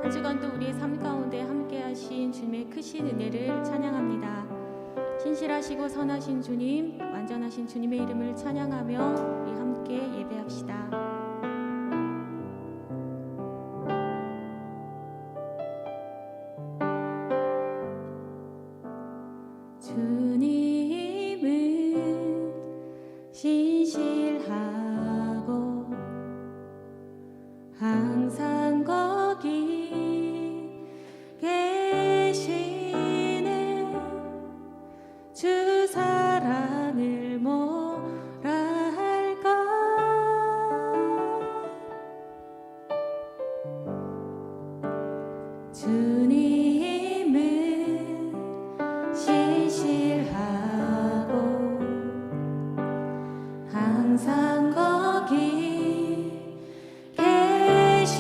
한 주간도 우리의 삶 가운데 함께 하신 주님의 크신 은혜를 찬양합니다. 신실하시고 선하신 주님, 완전하신 주님의 이름을 찬양하며 우리 함께 예배합시다. 주님은 신실하고 항상 거기 계시네. 주 사랑을 뭐라 할까. 주님은 신실하고 항상 거기 계시네.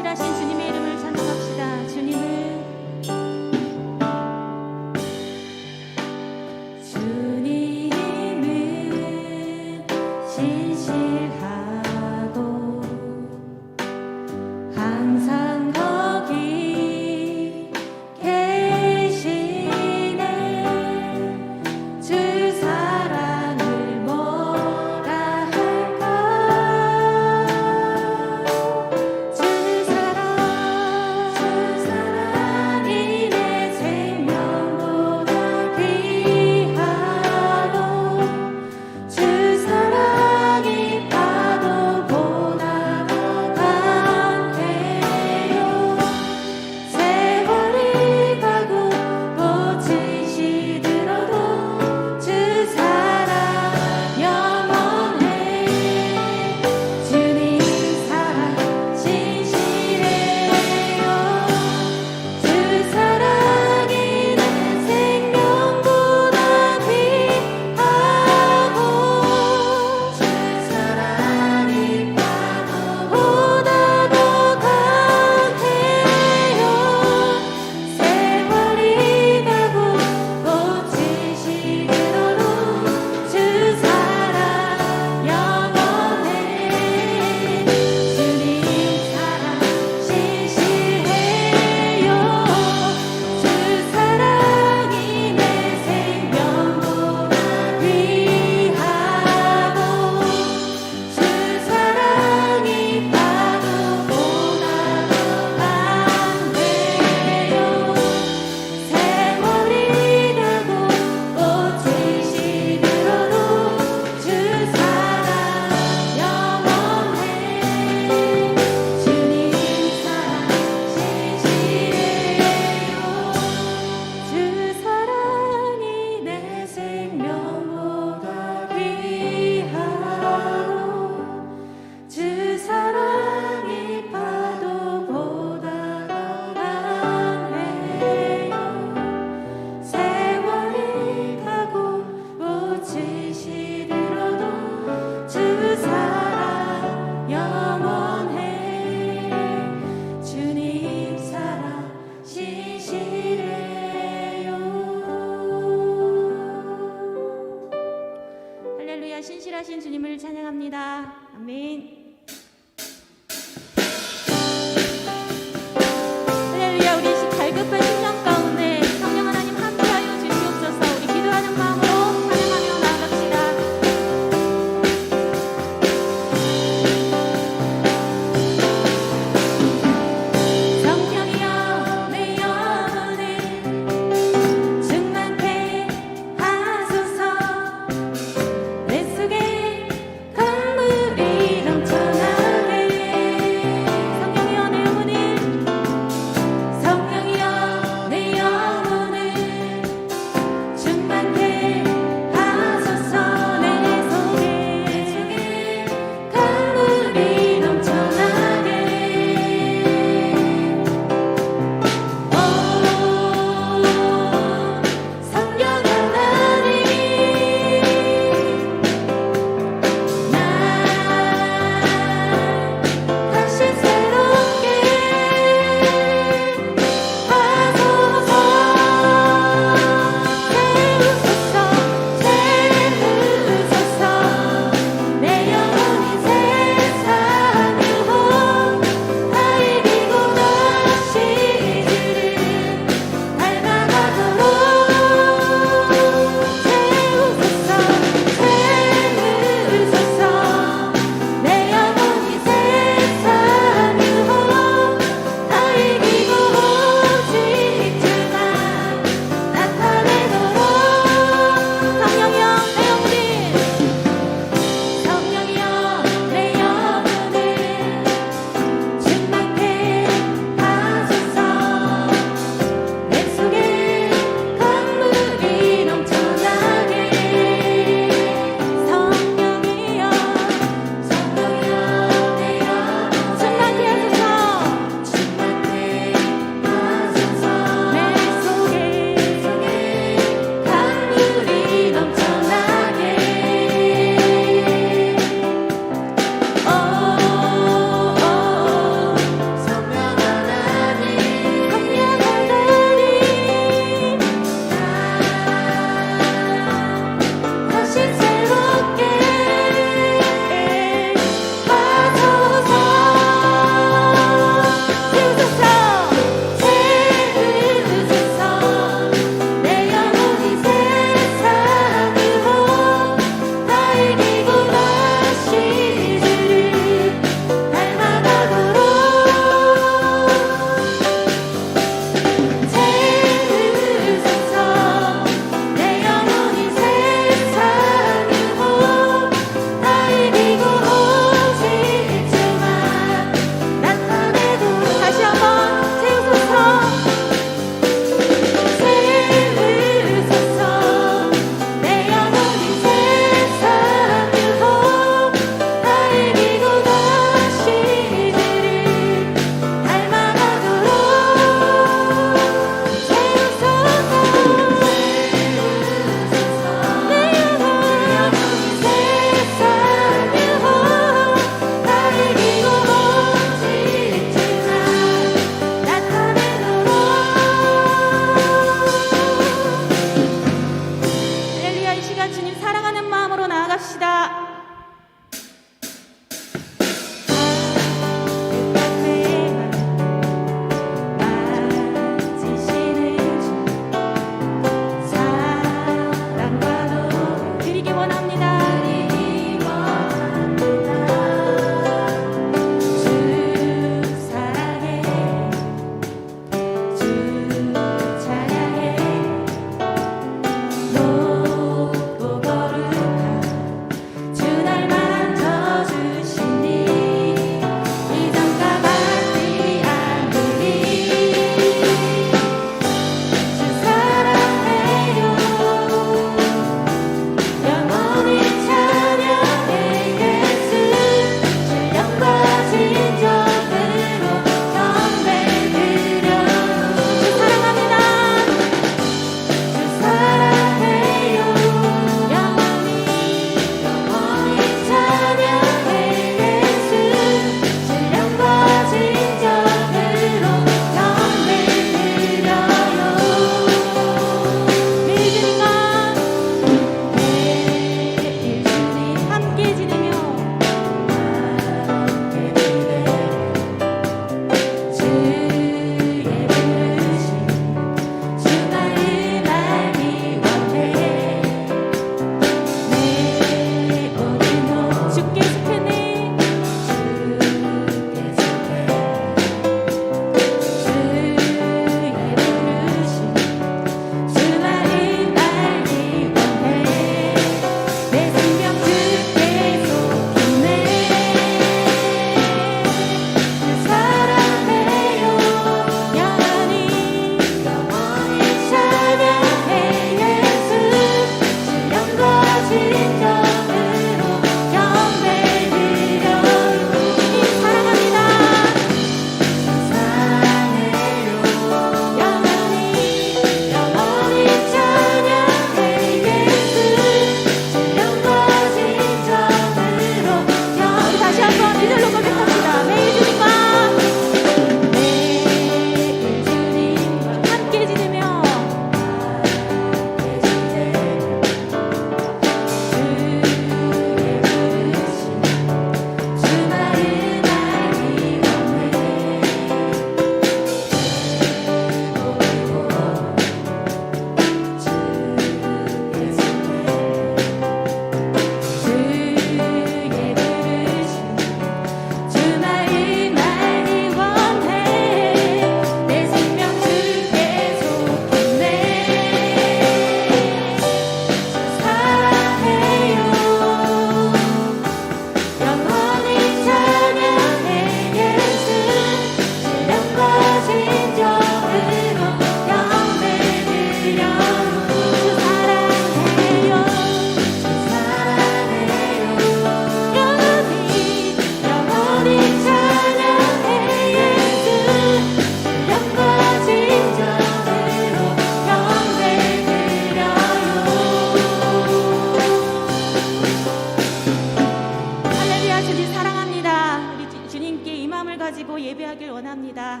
가지고 예배하길 원합니다.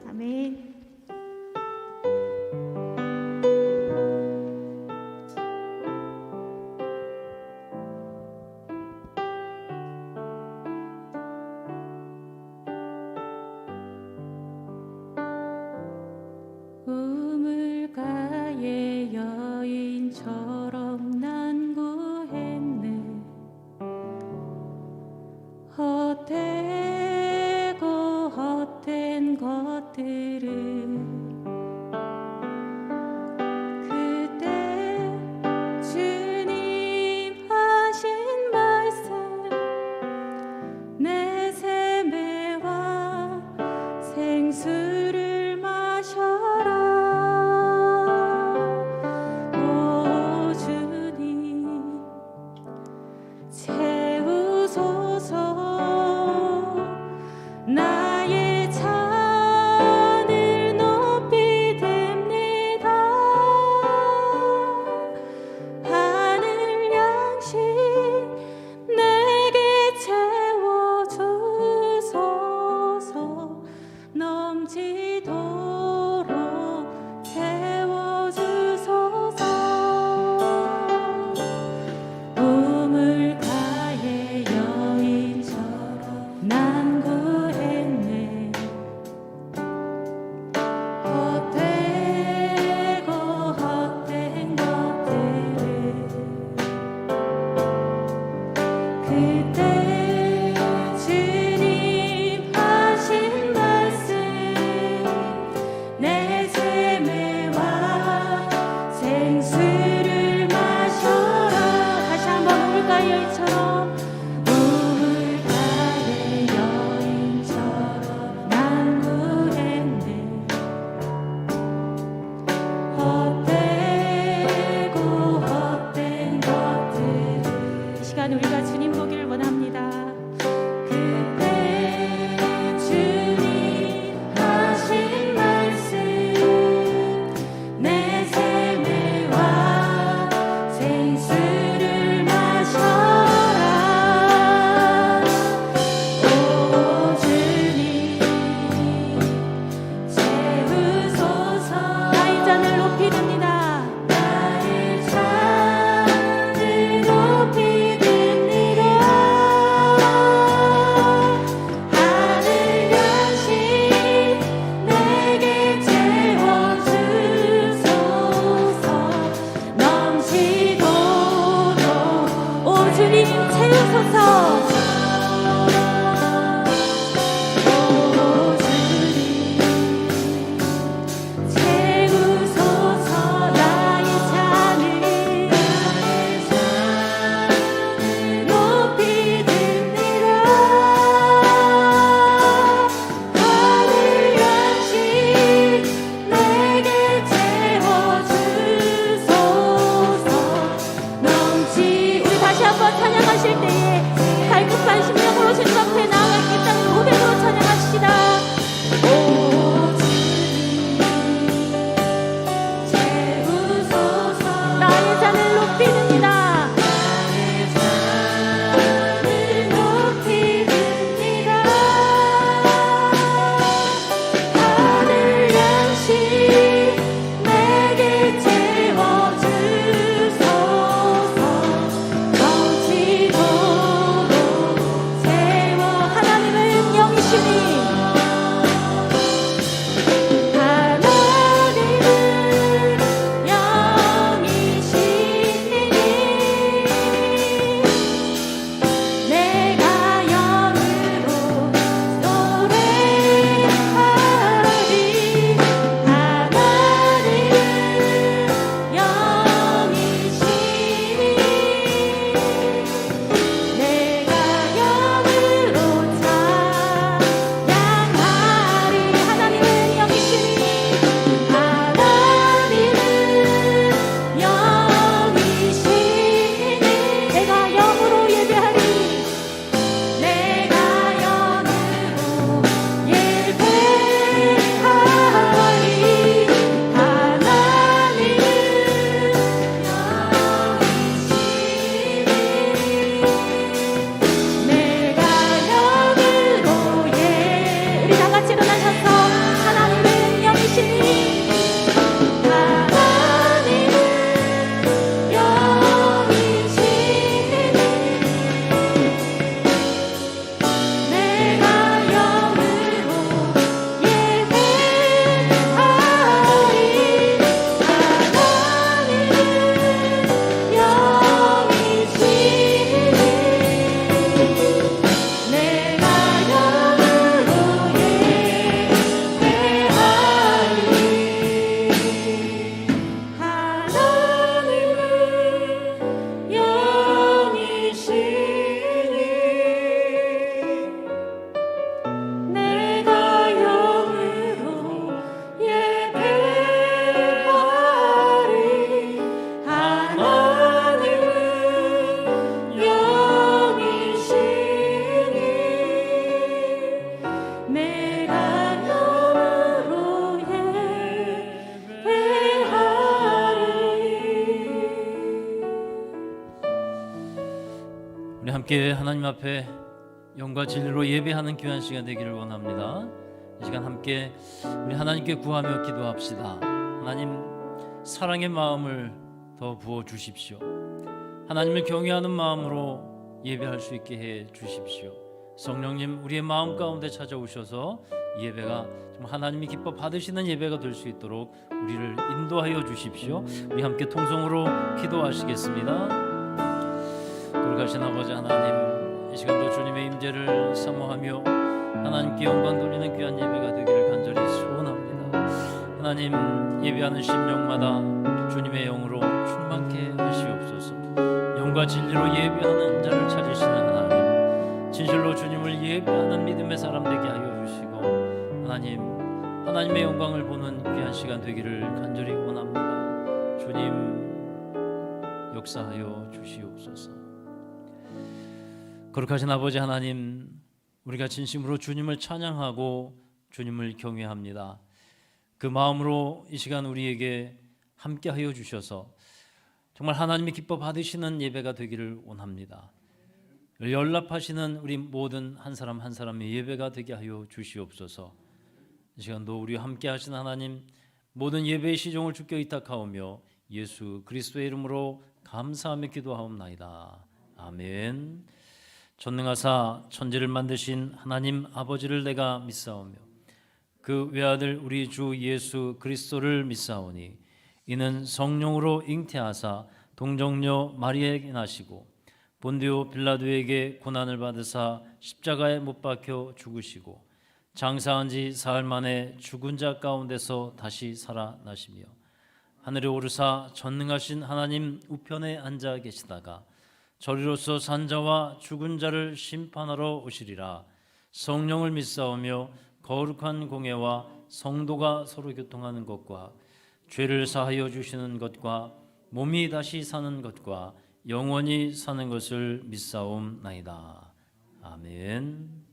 아멘. 우물가의 여인처럼 난 구했네. 헛되고 헛된 것들을 함께 하나님 앞에 영과 진리로 예배하는 귀한 시간 되기를 원합니다. 이 시간 함께 우리 하나님께 구하며 기도합시다. 하나님, 사랑의 마음을 더 부어 주십시오. 하나님을 경외하는 마음으로 예배할 수 있게 해 주십시오. 성령님, 우리의 마음 가운데 찾아오셔서 예배가 정말 하나님이 기뻐 받으시는 예배가 될 수 있도록 우리를 인도하여 주십시오. 우리 함께 통성으로 기도하시겠습니다. 거룩하신 아버지 하나님, 이 시간도 주님의 임재를 사모하며 하나님께 영광 돌리는 귀한 예배가 되기를 간절히 소원합니다. 하나님, 예배하는 심령마다 주님의 영으로 충만케 하시옵소서. 영과 진리로 예배하는 자를 찾으시는 하나님, 진실로 주님을 예배하는 믿음의 사람 되게 하여 주시고 하나님의 영광을 보는 귀한 시간 되기를 간절히 원합니다. 주님, 역사하여 주시옵소서. 거룩하신 아버지 하나님, 우리가 진심으로 주님을 찬양하고 주님을 경외합니다. 그 마음으로 이 시간 우리에게 함께하여 주셔서 정말 하나님이 기뻐 받으시는 예배가 되기를 원합니다. 연락하시는 우리 모든 한 사람 한 사람의 예배가 되게 하여 주시옵소서. 이 시간도 우리와 함께하신 하나님, 모든 예배의 시종을 주께 의탁하오며 예수 그리스도의 이름으로 감사하며 기도하옵나이다. 아멘. 전능하사 천지를 만드신 하나님 아버지를 내가 믿사오며 그 외아들 우리 주 예수 그리스도를 믿사오니 이는 성령으로 잉태하사 동정녀 마리아에게 나시고 본디오 빌라도에게 고난을 받으사 십자가에 못 박혀 죽으시고 장사한 지 사흘 만에 죽은 자 가운데서 다시 살아나시며 하늘에 오르사 전능하신 하나님 우편에 앉아 계시다가 저리로서 산 자와 죽은 자를 심판하러 오시리라. 성령을 믿사오며 거룩한 공예와 성도가 서로 교통하는 것과 죄를 사하여 주시는 것과 몸이 다시 사는 것과 영원히 사는 것을 믿사옵나이다. 아멘.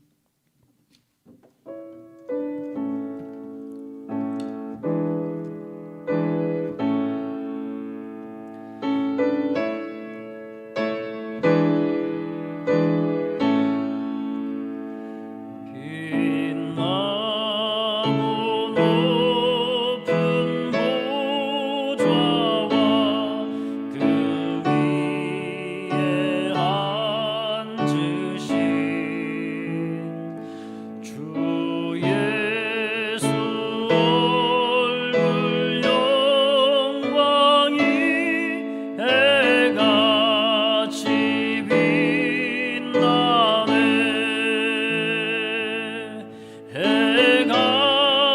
해가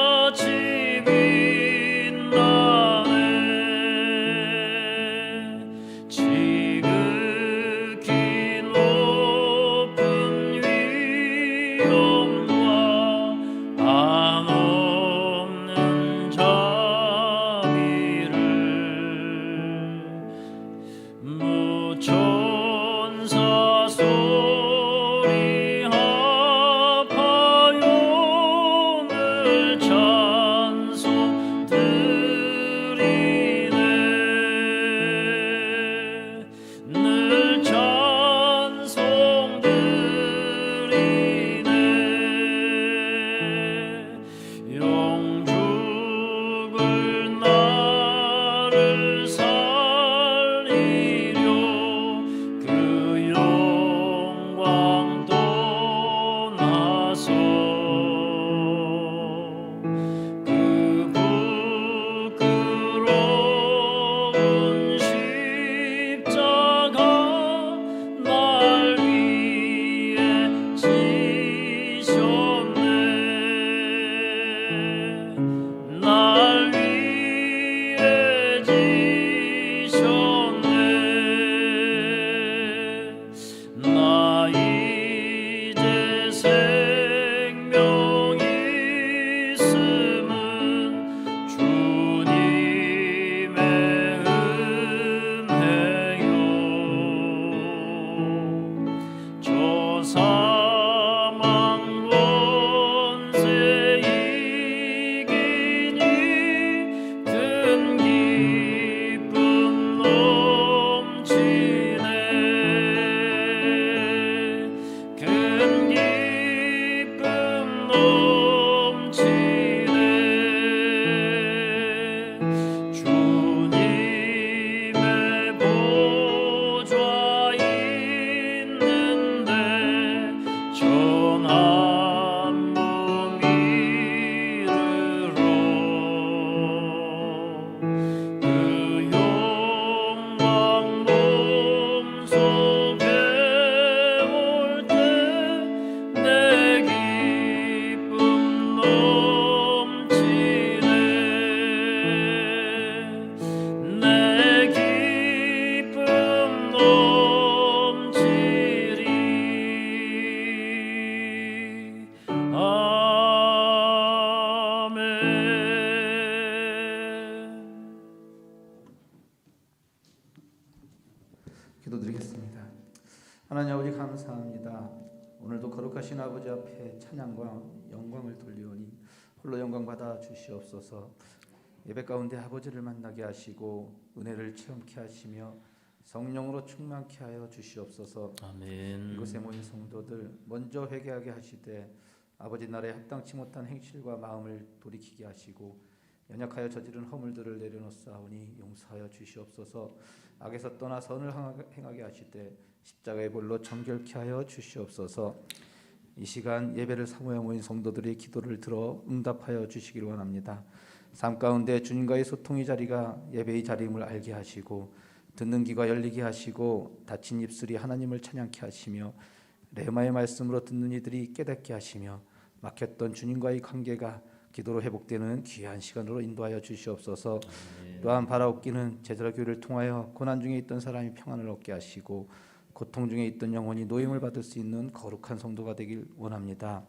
기도드리겠습니다. 하나님 아버지 감사합니다. 오늘도 거룩하신 아버지 앞에 찬양과 영광을 돌리오니 홀로 영광 받아 주시옵소서. 예배 가운데 아버지를 만나게 하시고 은혜를 체험케 하시며 성령으로 충만케 하여 주시옵소서. 아멘. 이곳에 모인 성도들 먼저 회개하게 하시되 아버지 나라에 합당치 못한 행실과 마음을 돌이키게 하시고 연약하여 저지른 허물들을 내려놓사오니 용서하여 주시옵소서. 악에서 떠나 선을 행하게 하시되 십자가의 볼로 정결케 하여 주시옵소서. 이 시간 예배를 사모해 모인 성도들의 기도를 들어 응답하여 주시기를 원합니다. 삶 가운데 주님과의 소통의 자리가 예배의 자리임을 알게 하시고 듣는 귀가 열리게 하시고 닫힌 입술이 하나님을 찬양케 하시며 레마의 말씀으로 듣는 이들이 깨닫게 하시며 막혔던 주님과의 관계가 기도로 회복되는 귀한 시간으로 인도하여 주시옵소서. 또한 바라옵기는 제자라 교회를 통하여 고난 중에 있던 사람이 평안을 얻게 하시고 고통 중에 있던 영혼이 노임을 받을 수 있는 거룩한 성도가 되길 원합니다.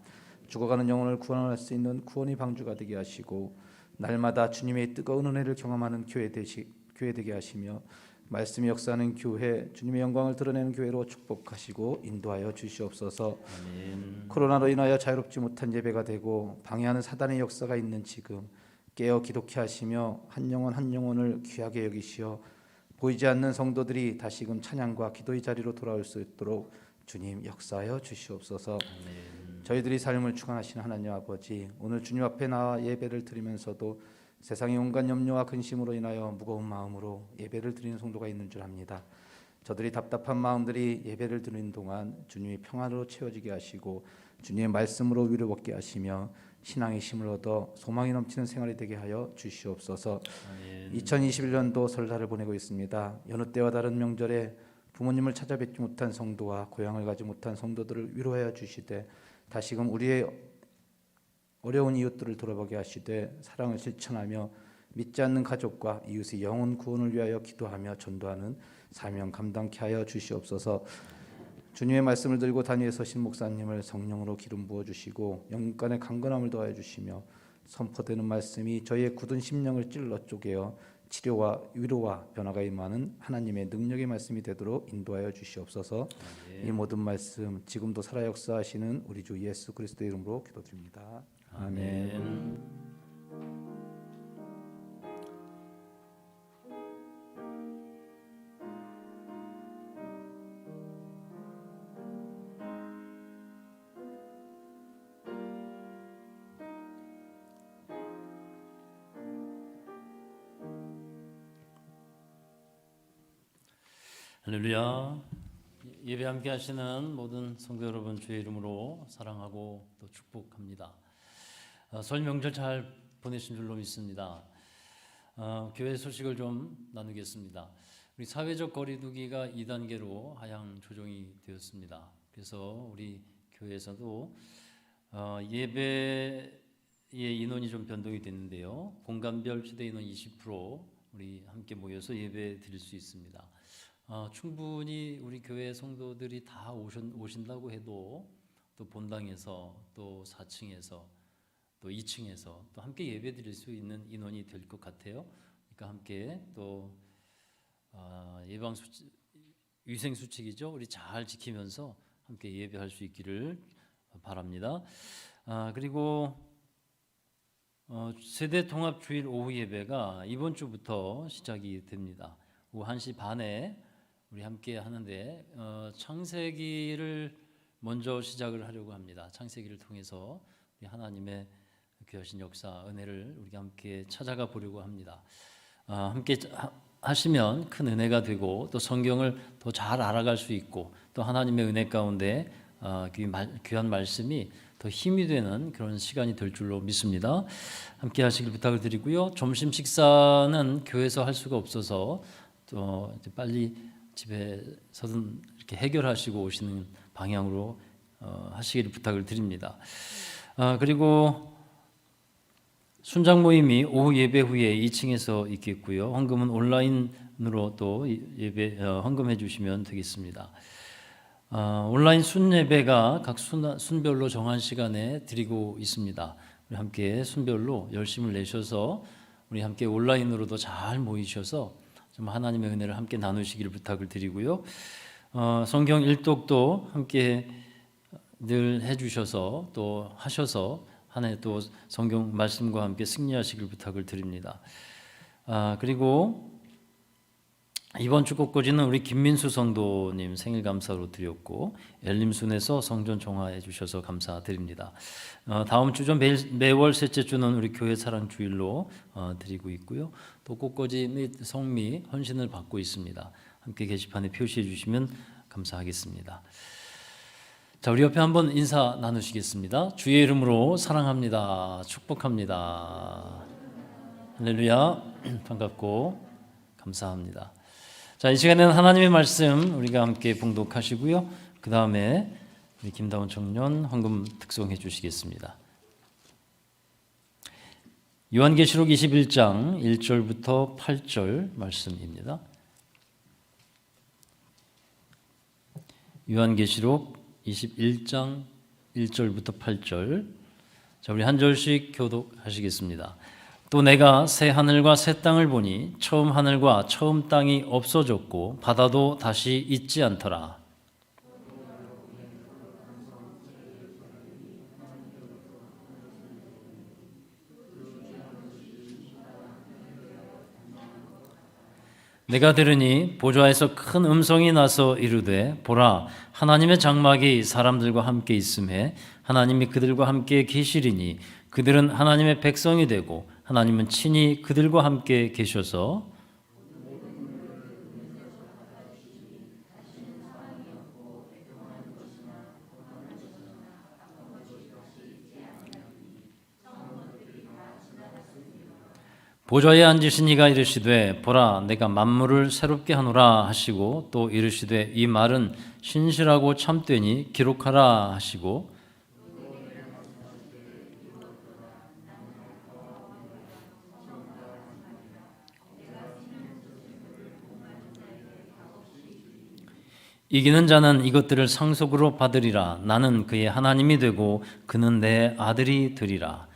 죽어가는 영혼을 구원할 수 있는 구원의 방주가 되게 하시고 날마다 주님의 뜨거운 은혜를 경험하는 교회 되게 하시며 말씀이 역사하는 교회, 주님의 영광을 드러내는 교회로 축복하시고 인도하여 주시옵소서. 아멘. 코로나로 인하여 자유롭지 못한 예배가 되고 방해하는 사단의 역사가 있는 지금 깨어 기독케 하시며 한 영혼 한 영혼을 귀하게 여기시어 보이지 않는 성도들이 다시금 찬양과 기도의 자리로 돌아올 수 있도록 주님 역사하여 주시옵소서. 아멘. 저희들이 삶을 주관하시는 하나님 아버지, 오늘 주님 앞에 나와 예배를 드리면서도 세상의 온갖 염려와 근심으로 인하여 무거운 마음으로 예배를 드리는 성도가 있는 줄 압니다. 저들이 답답한 마음들이 예배를 드리는 동안 주님이 평안으로 채워지게 하시고 주님의 말씀으로 위로 얻게 하시며 신앙의 힘을 얻어 소망이 넘치는 생활이 되게 하여 주시옵소서. 아멘. 2021년도 설날을 보내고 있습니다. 여느 때와 다른 명절에 부모님을 찾아뵙지 못한 성도와 고향을 가지 못한 성도들을 위로하여 주시되 다시금 우리의 어려운 이웃들을 돌아보게 하시되 사랑을 실천하며 믿지 않는 가족과 이웃의 영혼 구원을 위하여 기도하며 전도하는 사명 감당케 하여 주시옵소서. 주님의 말씀을 들고 단위에 서신 목사님을 성령으로 기름 부어 주시고 영간의 강건함을 더하여 주시며 선포되는 말씀이 저희의 굳은 심령을 찔러 쪼개어 치료와 위로와 변화가 임하는 하나님의 능력의 말씀이 되도록 인도하여 주시옵소서. 이 모든 말씀 지금도 살아 역사하시는 우리 주 예수 그리스도의 이름으로 기도드립니다. 아멘. 할렐루야. 예배 함께 하시는 모든 성도 여러분 주의 이름으로 사랑하고 또 축복합니다. 설 명절 잘 보내신 줄로 믿습니다. 교회 소식을 좀 나누겠습니다. 우리 사회적 거리두기가 2단계로 하향 조정이 되었습니다. 그래서 우리 교회에서도 예배의 인원이 좀 변동이 됐는데요. 공간별 최대 인원 20% 우리 함께 모여서 예배 드릴 수 있습니다. 충분히 우리 교회 성도들이 다 오신다고 해도 또 본당에서 또 4층에서 또 2층에서 또 함께 예배 드릴 수 있는 인원이 될 것 같아요. 그러니까 함께 또 위생 수칙이죠. 우리 잘 지키면서 함께 예배할 수 있기를 바랍니다. 그리고 세대 통합 주일 오후 예배가 이번 주부터 시작이 됩니다. 오후 1시 반에 우리 함께 하는데 창세기를 먼저 시작을 하려고 합니다. 창세기를 통해서 우리 하나님의 귀하신 역사, 은혜를 우리가 함께 찾아가 보려고 합니다. 함께 하시면 큰 은혜가 되고 또 성경을 더 잘 알아갈 수 있고 또 하나님의 은혜 가운데 귀한 말씀이 더 힘이 되는 그런 시간이 될 줄로 믿습니다. 함께 하시길 부탁을 드리고요. 점심 식사는 교회에서 할 수가 없어서 또 이제 빨리 집에서든 이렇게 해결하시고 오시는 방향으로 하시기를 부탁을 드립니다. 그리고 순장 모임이 오후 예배 후에 2층에서 있겠고요. 헌금은 온라인으로 또 예배 헌금해 주시면 되겠습니다. 온라인 순예배가 각 순별로 정한 시간에 드리고 있습니다. 우리 함께 순별로 열심을 내셔서 우리 함께 온라인으로도 잘 모이셔서 좀 하나님의 은혜를 함께 나누시기를 부탁을 드리고요. 성경 일독도 함께 늘 해주셔서 또 하셔서 한 해 또 성경 말씀과 함께 승리하시길 부탁을 드립니다. 그리고 이번 주 꽃꽂이는 우리 김민수 성도님 생일 감사로 드렸고 엘림순에서 성전 종화해 주셔서 감사드립니다. 다음 주죠. 매월 셋째 주는 우리 교회 사랑 주일로 드리고 있고요. 또 꽃꽂이 및 성미 헌신을 받고 있습니다. 함께 게시판에 표시해 주시면 감사하겠습니다. 자, 우리 옆에 한번 인사 나누시겠습니다. 주의 이름으로 사랑합니다. 축복합니다. 할렐루야. 반갑고 감사합니다. 자, 이 시간에는 하나님의 말씀 우리가 함께 봉독하시고요. 그 다음에 우리 김다운 청년 헌금 특송해 주시겠습니다. 요한계시록 21장 1절부터 8절 말씀입니다. 요한계시록 21장 1절부터 8절. 자, 우리 한 절씩 교독하시겠습니다. 또 내가 새 하늘과 새 땅을 보니 처음 하늘과 처음 땅이 없어졌고 바다도 다시 있지 않더라. 내가 들으니 보좌에서 큰 음성이 나서 이르되 보라 하나님의 장막이 사람들과 함께 있음에 하나님이 그들과 함께 계시리니 그들은 하나님의 백성이 되고 하나님은 친히 그들과 함께 계셔서 보좌에 앉으신 이가 이르시되 보라 내가 만물을 새롭게 하노라 하시고 또 이르시되 이 말은 신실하고 참되니 기록하라 하시고 이기는 자는 이것들을 상속으로 받으리라. 나는 그의 하나님이 되고 그는 내 아들이 되리라.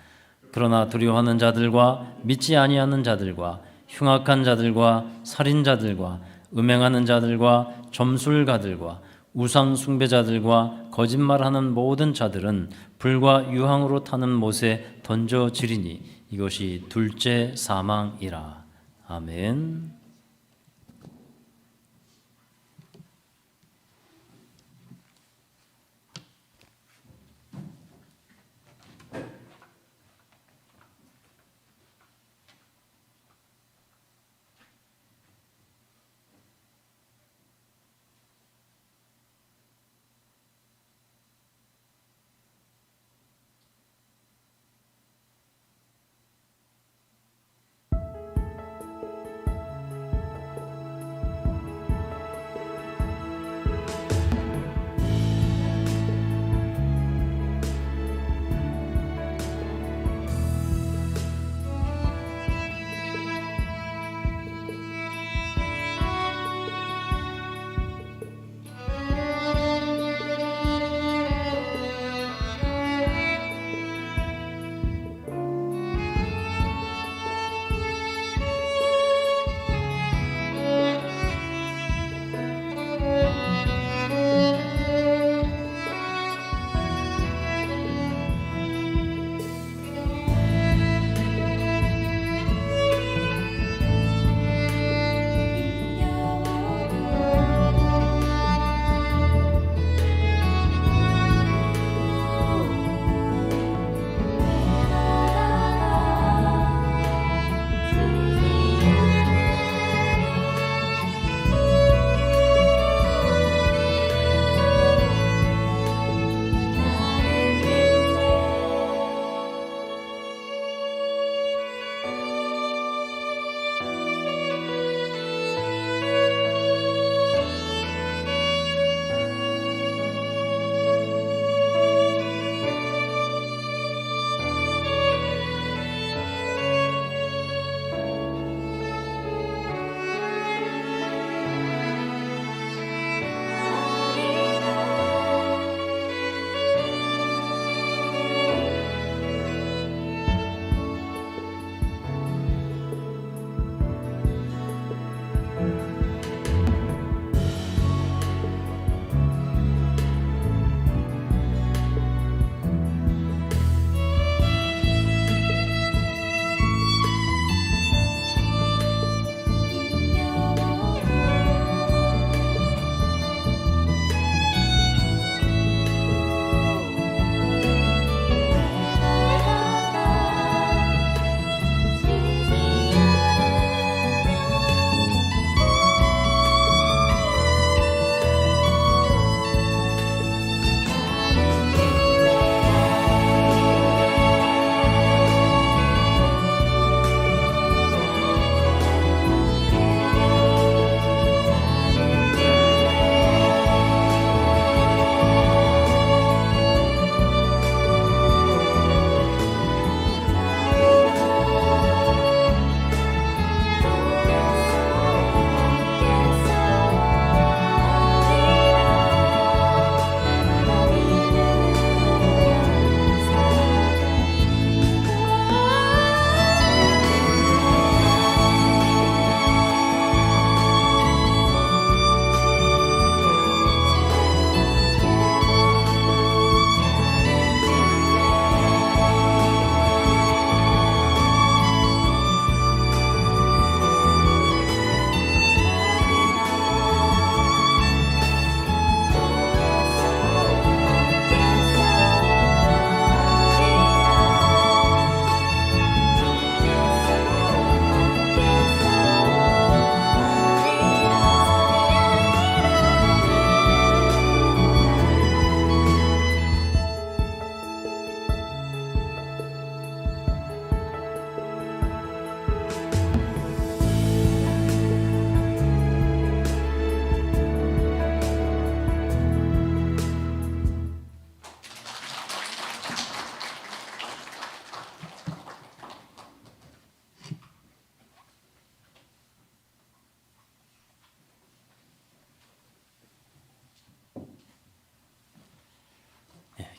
그러나 두려워하는 자들과 믿지 아니하는 자들과 흉악한 자들과 살인자들과 음행하는 자들과 점술가들과 우상 숭배자들과 거짓말하는 모든 자들은 불과 유황으로 타는 못에 던져지리니 이것이 둘째 사망이라. 아멘.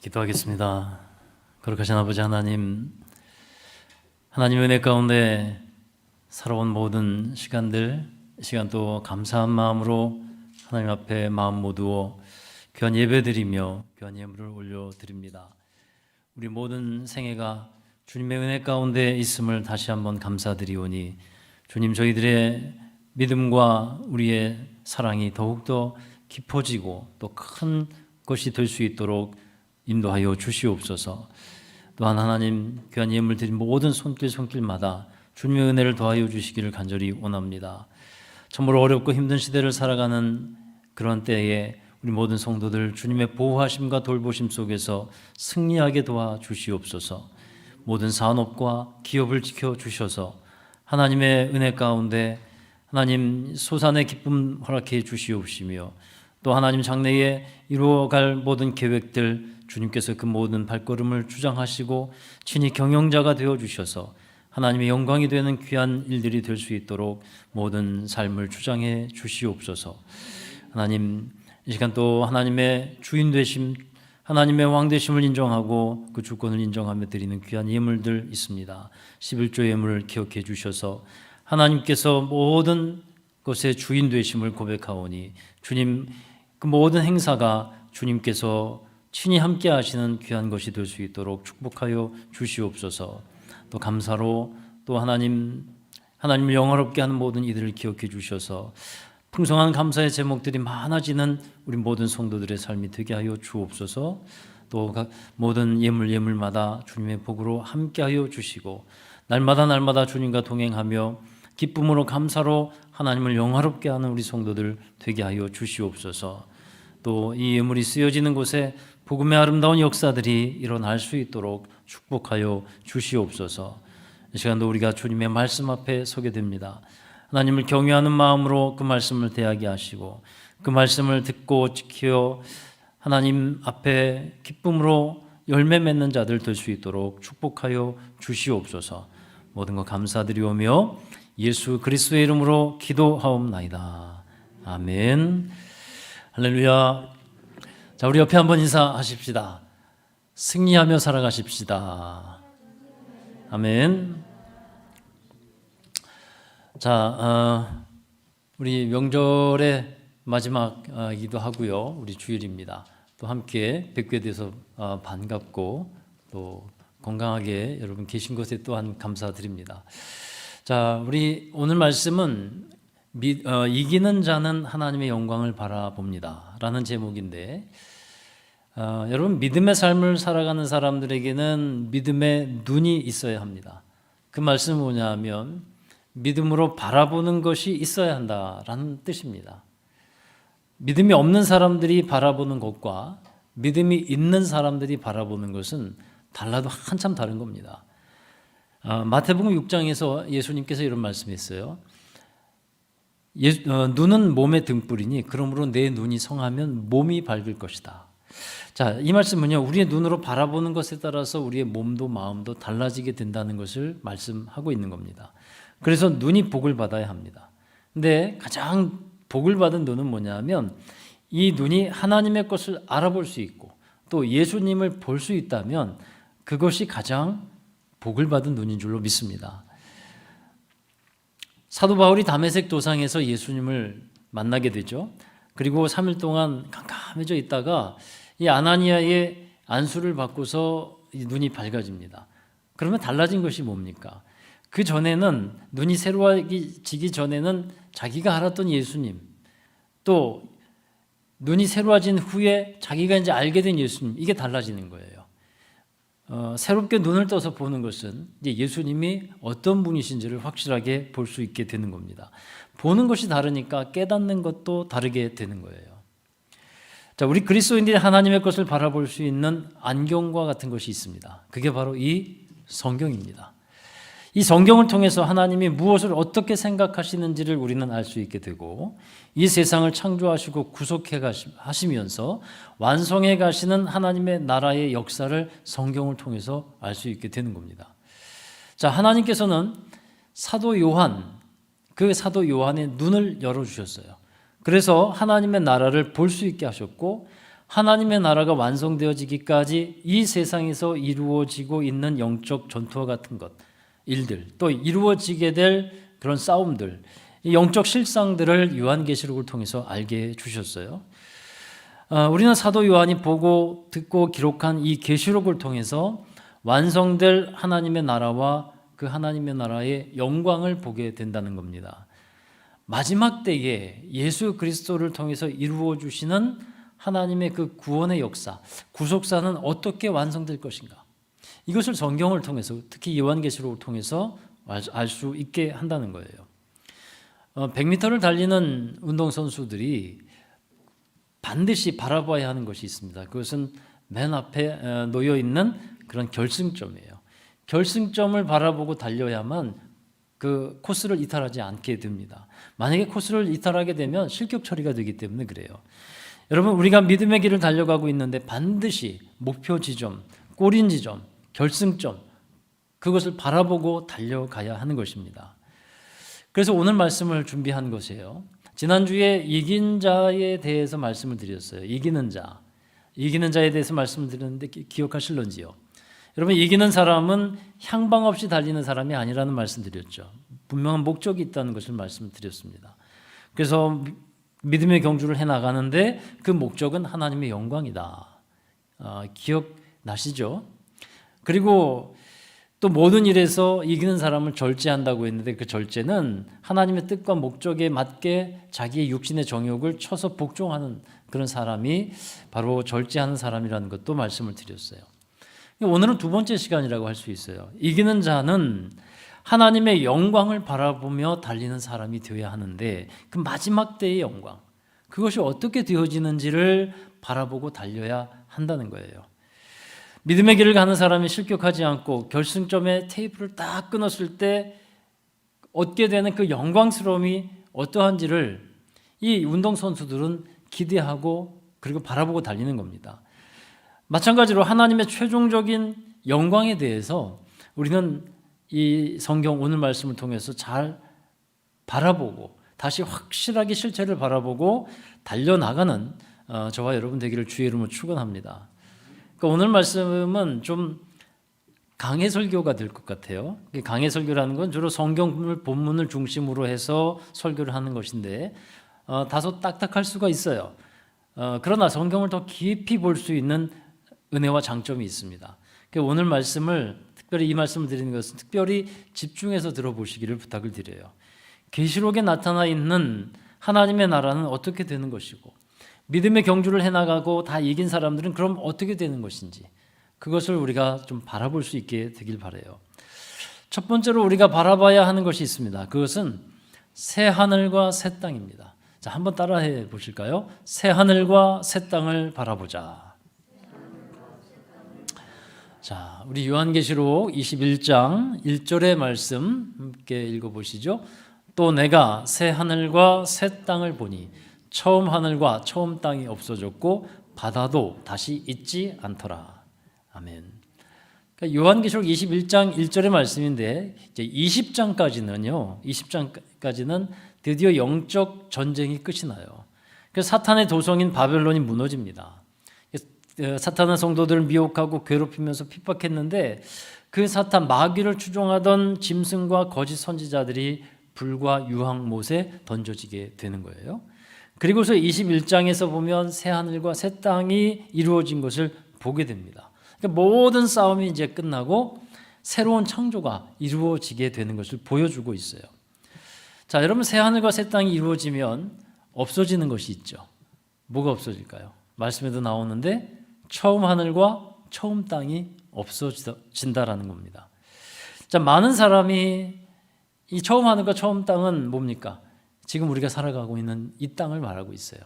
기도하겠습니다. 거룩하신 아버지 하나님, 하나님의 은혜 가운데 살아온 모든 시간도 감사한 마음으로 하나님 앞에 마음 모두어 귀한 예배드리며 귀한 예물을 올려드립니다. 우리 모든 생애가 주님의 은혜 가운데 있음을 다시 한번 감사드리오니 주님, 저희들의 믿음과 우리의 사랑이 더욱더 깊어지고 또 큰 것이 될 수 있도록 인도하여 주시옵소서. 또한 하나님, 귀한 예물 드린 모든 손길마다 주님의 은혜를 더하여 주시기를 간절히 원합니다. 참으로 어렵고 힘든 시대를 살아가는 그런 때에 우리 모든 성도들 주님의 보호하심과 돌보심 속에서 승리하게 도와주시옵소서. 모든 산업과 기업을 지켜주셔서 하나님의 은혜 가운데 하나님 소산의 기쁨 허락해 주시옵시며, 또 하나님 장래에 이루어갈 모든 계획들 주님께서 그 모든 발걸음을 주장하시고 친히 경영자가 되어주셔서 하나님의 영광이 되는 귀한 일들이 될 수 있도록 모든 삶을 주장해 주시옵소서. 하나님, 이 시간 또 하나님의 주인 되심, 하나님의 왕 되심을 인정하고 그 주권을 인정하며 드리는 귀한 예물들 있습니다. 11조 예물을 기억해 주셔서 하나님께서 모든 것의 주인 되심을 고백하오니 주님, 그 모든 행사가 주님께서 친히 함께 하시는 귀한 것이 될 수 있도록 축복하여 주시옵소서. 또 감사로 또 하나님을 영화롭게 하는 모든 이들을 기억해 주셔서 풍성한 감사의 제목들이 많아지는 우리 모든 성도들의 삶이 되게 하여 주옵소서. 또 모든 예물마다 주님의 복으로 함께하여 주시고 날마다 주님과 동행하며 기쁨으로 감사로 하나님을 영화롭게 하는 우리 성도들 되게 하여 주시옵소서. 또 이 예물이 쓰여지는 곳에 복음의 아름다운 역사들이 일어날 수 있도록 축복하여 주시옵소서. 이 시간도 우리가 주님의 말씀 앞에 서게 됩니다. 하나님을 경외하는 마음으로 그 말씀을 대하게 하시고 그 말씀을 듣고 지켜 하나님 앞에 기쁨으로 열매 맺는 자들 될 수 있도록 축복하여 주시옵소서. 모든 것 감사드리오며 예수 그리스도의 이름으로 기도하옵나이다. 아멘. 할렐루야. 자, 우리 옆에 한번 인사하십시다. 승리하며 살아가십시다. 아멘. 자, 우리 명절의 마지막이기도 하고요. 우리 주일입니다. 또 함께 뵙게 돼서 반갑고 또 건강하게 여러분 계신 것에 또한 감사드립니다. 자, 우리 오늘 말씀은 이기는 자는 하나님의 영광을 바라봅니다 라는 제목인데, 여러분, 믿음의 삶을 살아가는 사람들에게는 믿음의 눈이 있어야 합니다. 그 말씀은 뭐냐면 믿음으로 바라보는 것이 있어야 한다라는 뜻입니다. 믿음이 없는 사람들이 바라보는 것과 믿음이 있는 사람들이 바라보는 것은 달라도 한참 다른 겁니다. 마태복음 6장에서 예수님께서 이런 말씀했어요. 눈은 몸의 등불이니 그러므로 내 눈이 성하면 몸이 밝을 것이다. 자, 이 말씀은요, 우리의 눈으로 바라보는 것에 따라서 우리의 몸도 마음도 달라지게 된다는 것을 말씀하고 있는 겁니다. 그래서 눈이 복을 받아야 합니다. 근데 가장 복을 받은 눈은 뭐냐면 이 눈이 하나님의 것을 알아볼 수 있고 또 예수님을 볼 수 있다면 그것이 가장 복을 받은 눈인 줄로 믿습니다. 사도 바울이 다메섹 도상에서 예수님을 만나게 되죠. 그리고 3일 동안 깜깜해져 있다가 이 아나니아의 안수를 받고서 눈이 밝아집니다. 그러면 달라진 것이 뭡니까? 그 전에는 눈이 새로워지기 전에는 자기가 알았던 예수님, 또 눈이 새로워진 후에 자기가 이제 알게 된 예수님, 이게 달라지는 거예요. 새롭게 눈을 떠서 보는 것은 이제 예수님이 어떤 분이신지를 확실하게 볼 수 있게 되는 겁니다. 보는 것이 다르니까 깨닫는 것도 다르게 되는 거예요. 자, 우리 그리스도인들이 하나님의 것을 바라볼 수 있는 안경과 같은 것이 있습니다. 그게 바로 이 성경입니다. 이 성경을 통해서 하나님이 무엇을 어떻게 생각하시는지를 우리는 알 수 있게 되고 이 세상을 창조하시고 구속해 하시면서 완성해 가시는 하나님의 나라의 역사를 성경을 통해서 알 수 있게 되는 겁니다. 자, 하나님께서는 사도 요한의 눈을 열어주셨어요. 그래서 하나님의 나라를 볼 수 있게 하셨고 하나님의 나라가 완성되어지기까지 이 세상에서 이루어지고 있는 영적 전투와 같은 일들, 또 이루어지게 될 그런 싸움들, 이 영적 실상들을 요한계시록을 통해서 알게 해주셨어요. 우리는 사도 요한이 보고 듣고 기록한 이 계시록을 통해서 완성될 하나님의 나라와 그 하나님의 나라의 영광을 보게 된다는 겁니다. 마지막 때에 예수 그리스도를 통해서 이루어 주시는 하나님의 그 구원의 역사, 구속사는 어떻게 완성될 것인가? 이것을 성경을 통해서, 특히 요한계시록을 통해서 알 수 있게 한다는 거예요. 100m를 달리는 운동선수들이 반드시 바라봐야 하는 것이 있습니다. 그것은 맨 앞에 놓여 있는 그런 결승점이에요. 결승점을 바라보고 달려야만 그 코스를 이탈하지 않게 됩니다. 만약에 코스를 이탈하게 되면 실격 처리가 되기 때문에 그래요. 여러분, 우리가 믿음의 길을 달려가고 있는데 반드시 목표 지점, 꼬린 지점, 결승점, 그것을 바라보고 달려가야 하는 것입니다. 그래서 오늘 말씀을 준비한 것이에요. 지난주에 이긴 자에 대해서 말씀을 드렸어요. 이기는 자에 대해서 말씀을 드렸는데 기억하실런지요? 여러분, 이기는 사람은 향방 없이 달리는 사람이 아니라는 말씀 드렸죠. 분명한 목적이 있다는 것을 말씀드렸습니다. 그래서 믿음의 경주를 해나가는데 그 목적은 하나님의 영광이다. 기억나시죠? 그리고 또 모든 일에서 이기는 사람을 절제한다고 했는데 그 절제는 하나님의 뜻과 목적에 맞게 자기의 육신의 정욕을 쳐서 복종하는 그런 사람이 바로 절제하는 사람이라는 것도 말씀을 드렸어요. 오늘은 두 번째 시간이라고 할 수 있어요. 이기는 자는 하나님의 영광을 바라보며 달리는 사람이 되어야 하는데 그 마지막 때의 영광, 그것이 어떻게 되어지는지를 바라보고 달려야 한다는 거예요. 믿음의 길을 가는 사람이 실격하지 않고 결승점에 테이프를 딱 끊었을 때 얻게 되는 그 영광스러움이 어떠한지를 이 운동선수들은 기대하고 그리고 바라보고 달리는 겁니다. 마찬가지로 하나님의 최종적인 영광에 대해서 우리는 이 성경 오늘 말씀을 통해서 잘 바라보고 다시 확실하게 실체를 바라보고 달려나가는 저와 여러분 되기를 주의 이름으로 축원합니다. 그러니까 오늘 말씀은 좀 강해 설교가 될 것 같아요. 강해 설교라는 건 주로 성경 본문을 중심으로 해서 설교를 하는 것인데 다소 딱딱할 수가 있어요. 그러나 성경을 더 깊이 볼 수 있는 은혜와 장점이 있습니다. 오늘 말씀을 특별히 이 말씀을 드리는 것은 특별히 집중해서 들어보시기를 부탁을 드려요. 계시록에 나타나 있는 하나님의 나라는 어떻게 되는 것이고 믿음의 경주를 해나가고 다 이긴 사람들은 그럼 어떻게 되는 것인지 그것을 우리가 좀 바라볼 수 있게 되길 바라요. 첫 번째로 우리가 바라봐야 하는 것이 있습니다. 그것은 새 하늘과 새 땅입니다. 자, 한번 따라해 보실까요? 새 하늘과 새 땅을 바라보자. 자, 우리 요한계시록 21장 1절의 말씀 함께 읽어보시죠. 또 내가 새 하늘과 새 땅을 보니 처음 하늘과 처음 땅이 없어졌고 바다도 다시 있지 않더라. 아멘. 그러니까 요한계시록 21장 1절의 말씀인데 이제 20장까지는 드디어 영적 전쟁이 끝이 나요. 그래서 사탄의 도성인 바벨론이 무너집니다. 사탄은 성도들을 미혹하고 괴롭히면서 핍박했는데 그 사탄 마귀를 추종하던 짐승과 거짓 선지자들이 불과 유황못에 던져지게 되는 거예요. 그리고서 21장에서 보면 새 하늘과 새 땅이 이루어진 것을 보게 됩니다. 그러니까 모든 싸움이 이제 끝나고 새로운 창조가 이루어지게 되는 것을 보여주고 있어요. 자, 여러분, 새 하늘과 새 땅이 이루어지면 없어지는 것이 있죠. 뭐가 없어질까요? 말씀에도 나오는데 처음 하늘과 처음 땅이 없어진다라는 겁니다. 자, 많은 사람이 이 처음 하늘과 처음 땅은 뭡니까? 지금 우리가 살아가고 있는 이 땅을 말하고 있어요.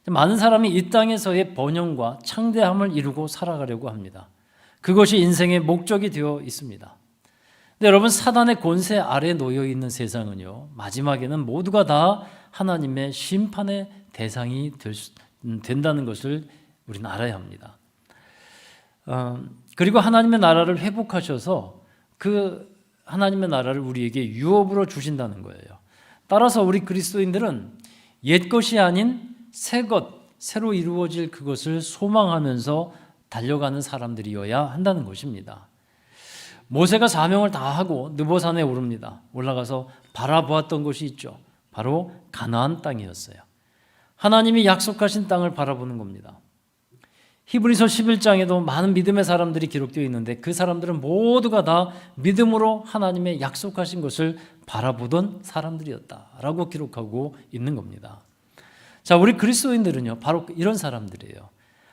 많은 사람이 이 땅에서의 번영과 창대함을 이루고 살아가려고 합니다. 그것이 인생의 목적이 되어 있습니다. 근데 여러분, 사단의 권세 아래 놓여 있는 세상은요, 마지막에는 모두가 다 하나님의 심판의 대상이 된다는 것을 우리는 알아야 합니다. 그리고 하나님의 나라를 회복하셔서 그 하나님의 나라를 우리에게 유업으로 주신다는 거예요. 따라서 우리 그리스도인들은 옛 것이 아닌 새 것, 새로 이루어질 그것을 소망하면서 달려가는 사람들이어야 한다는 것입니다. 모세가 사명을 다하고 느보산에 오릅니다. 올라가서 바라보았던 곳이 있죠. 바로 가나안 땅이었어요. 하나님이 약속하신 땅을 바라보는 겁니다. 히브리서 11장에도 많은 믿음의 사람들이 기록되어 있는데 그 사람들은 모두가 다 믿음으로 하나님의 약속하신 것을 바라보던 사람들이었다라고 기록하고 있는 겁니다. 자, 우리 그리스도인들은요, 바로 이런 사람들이에요.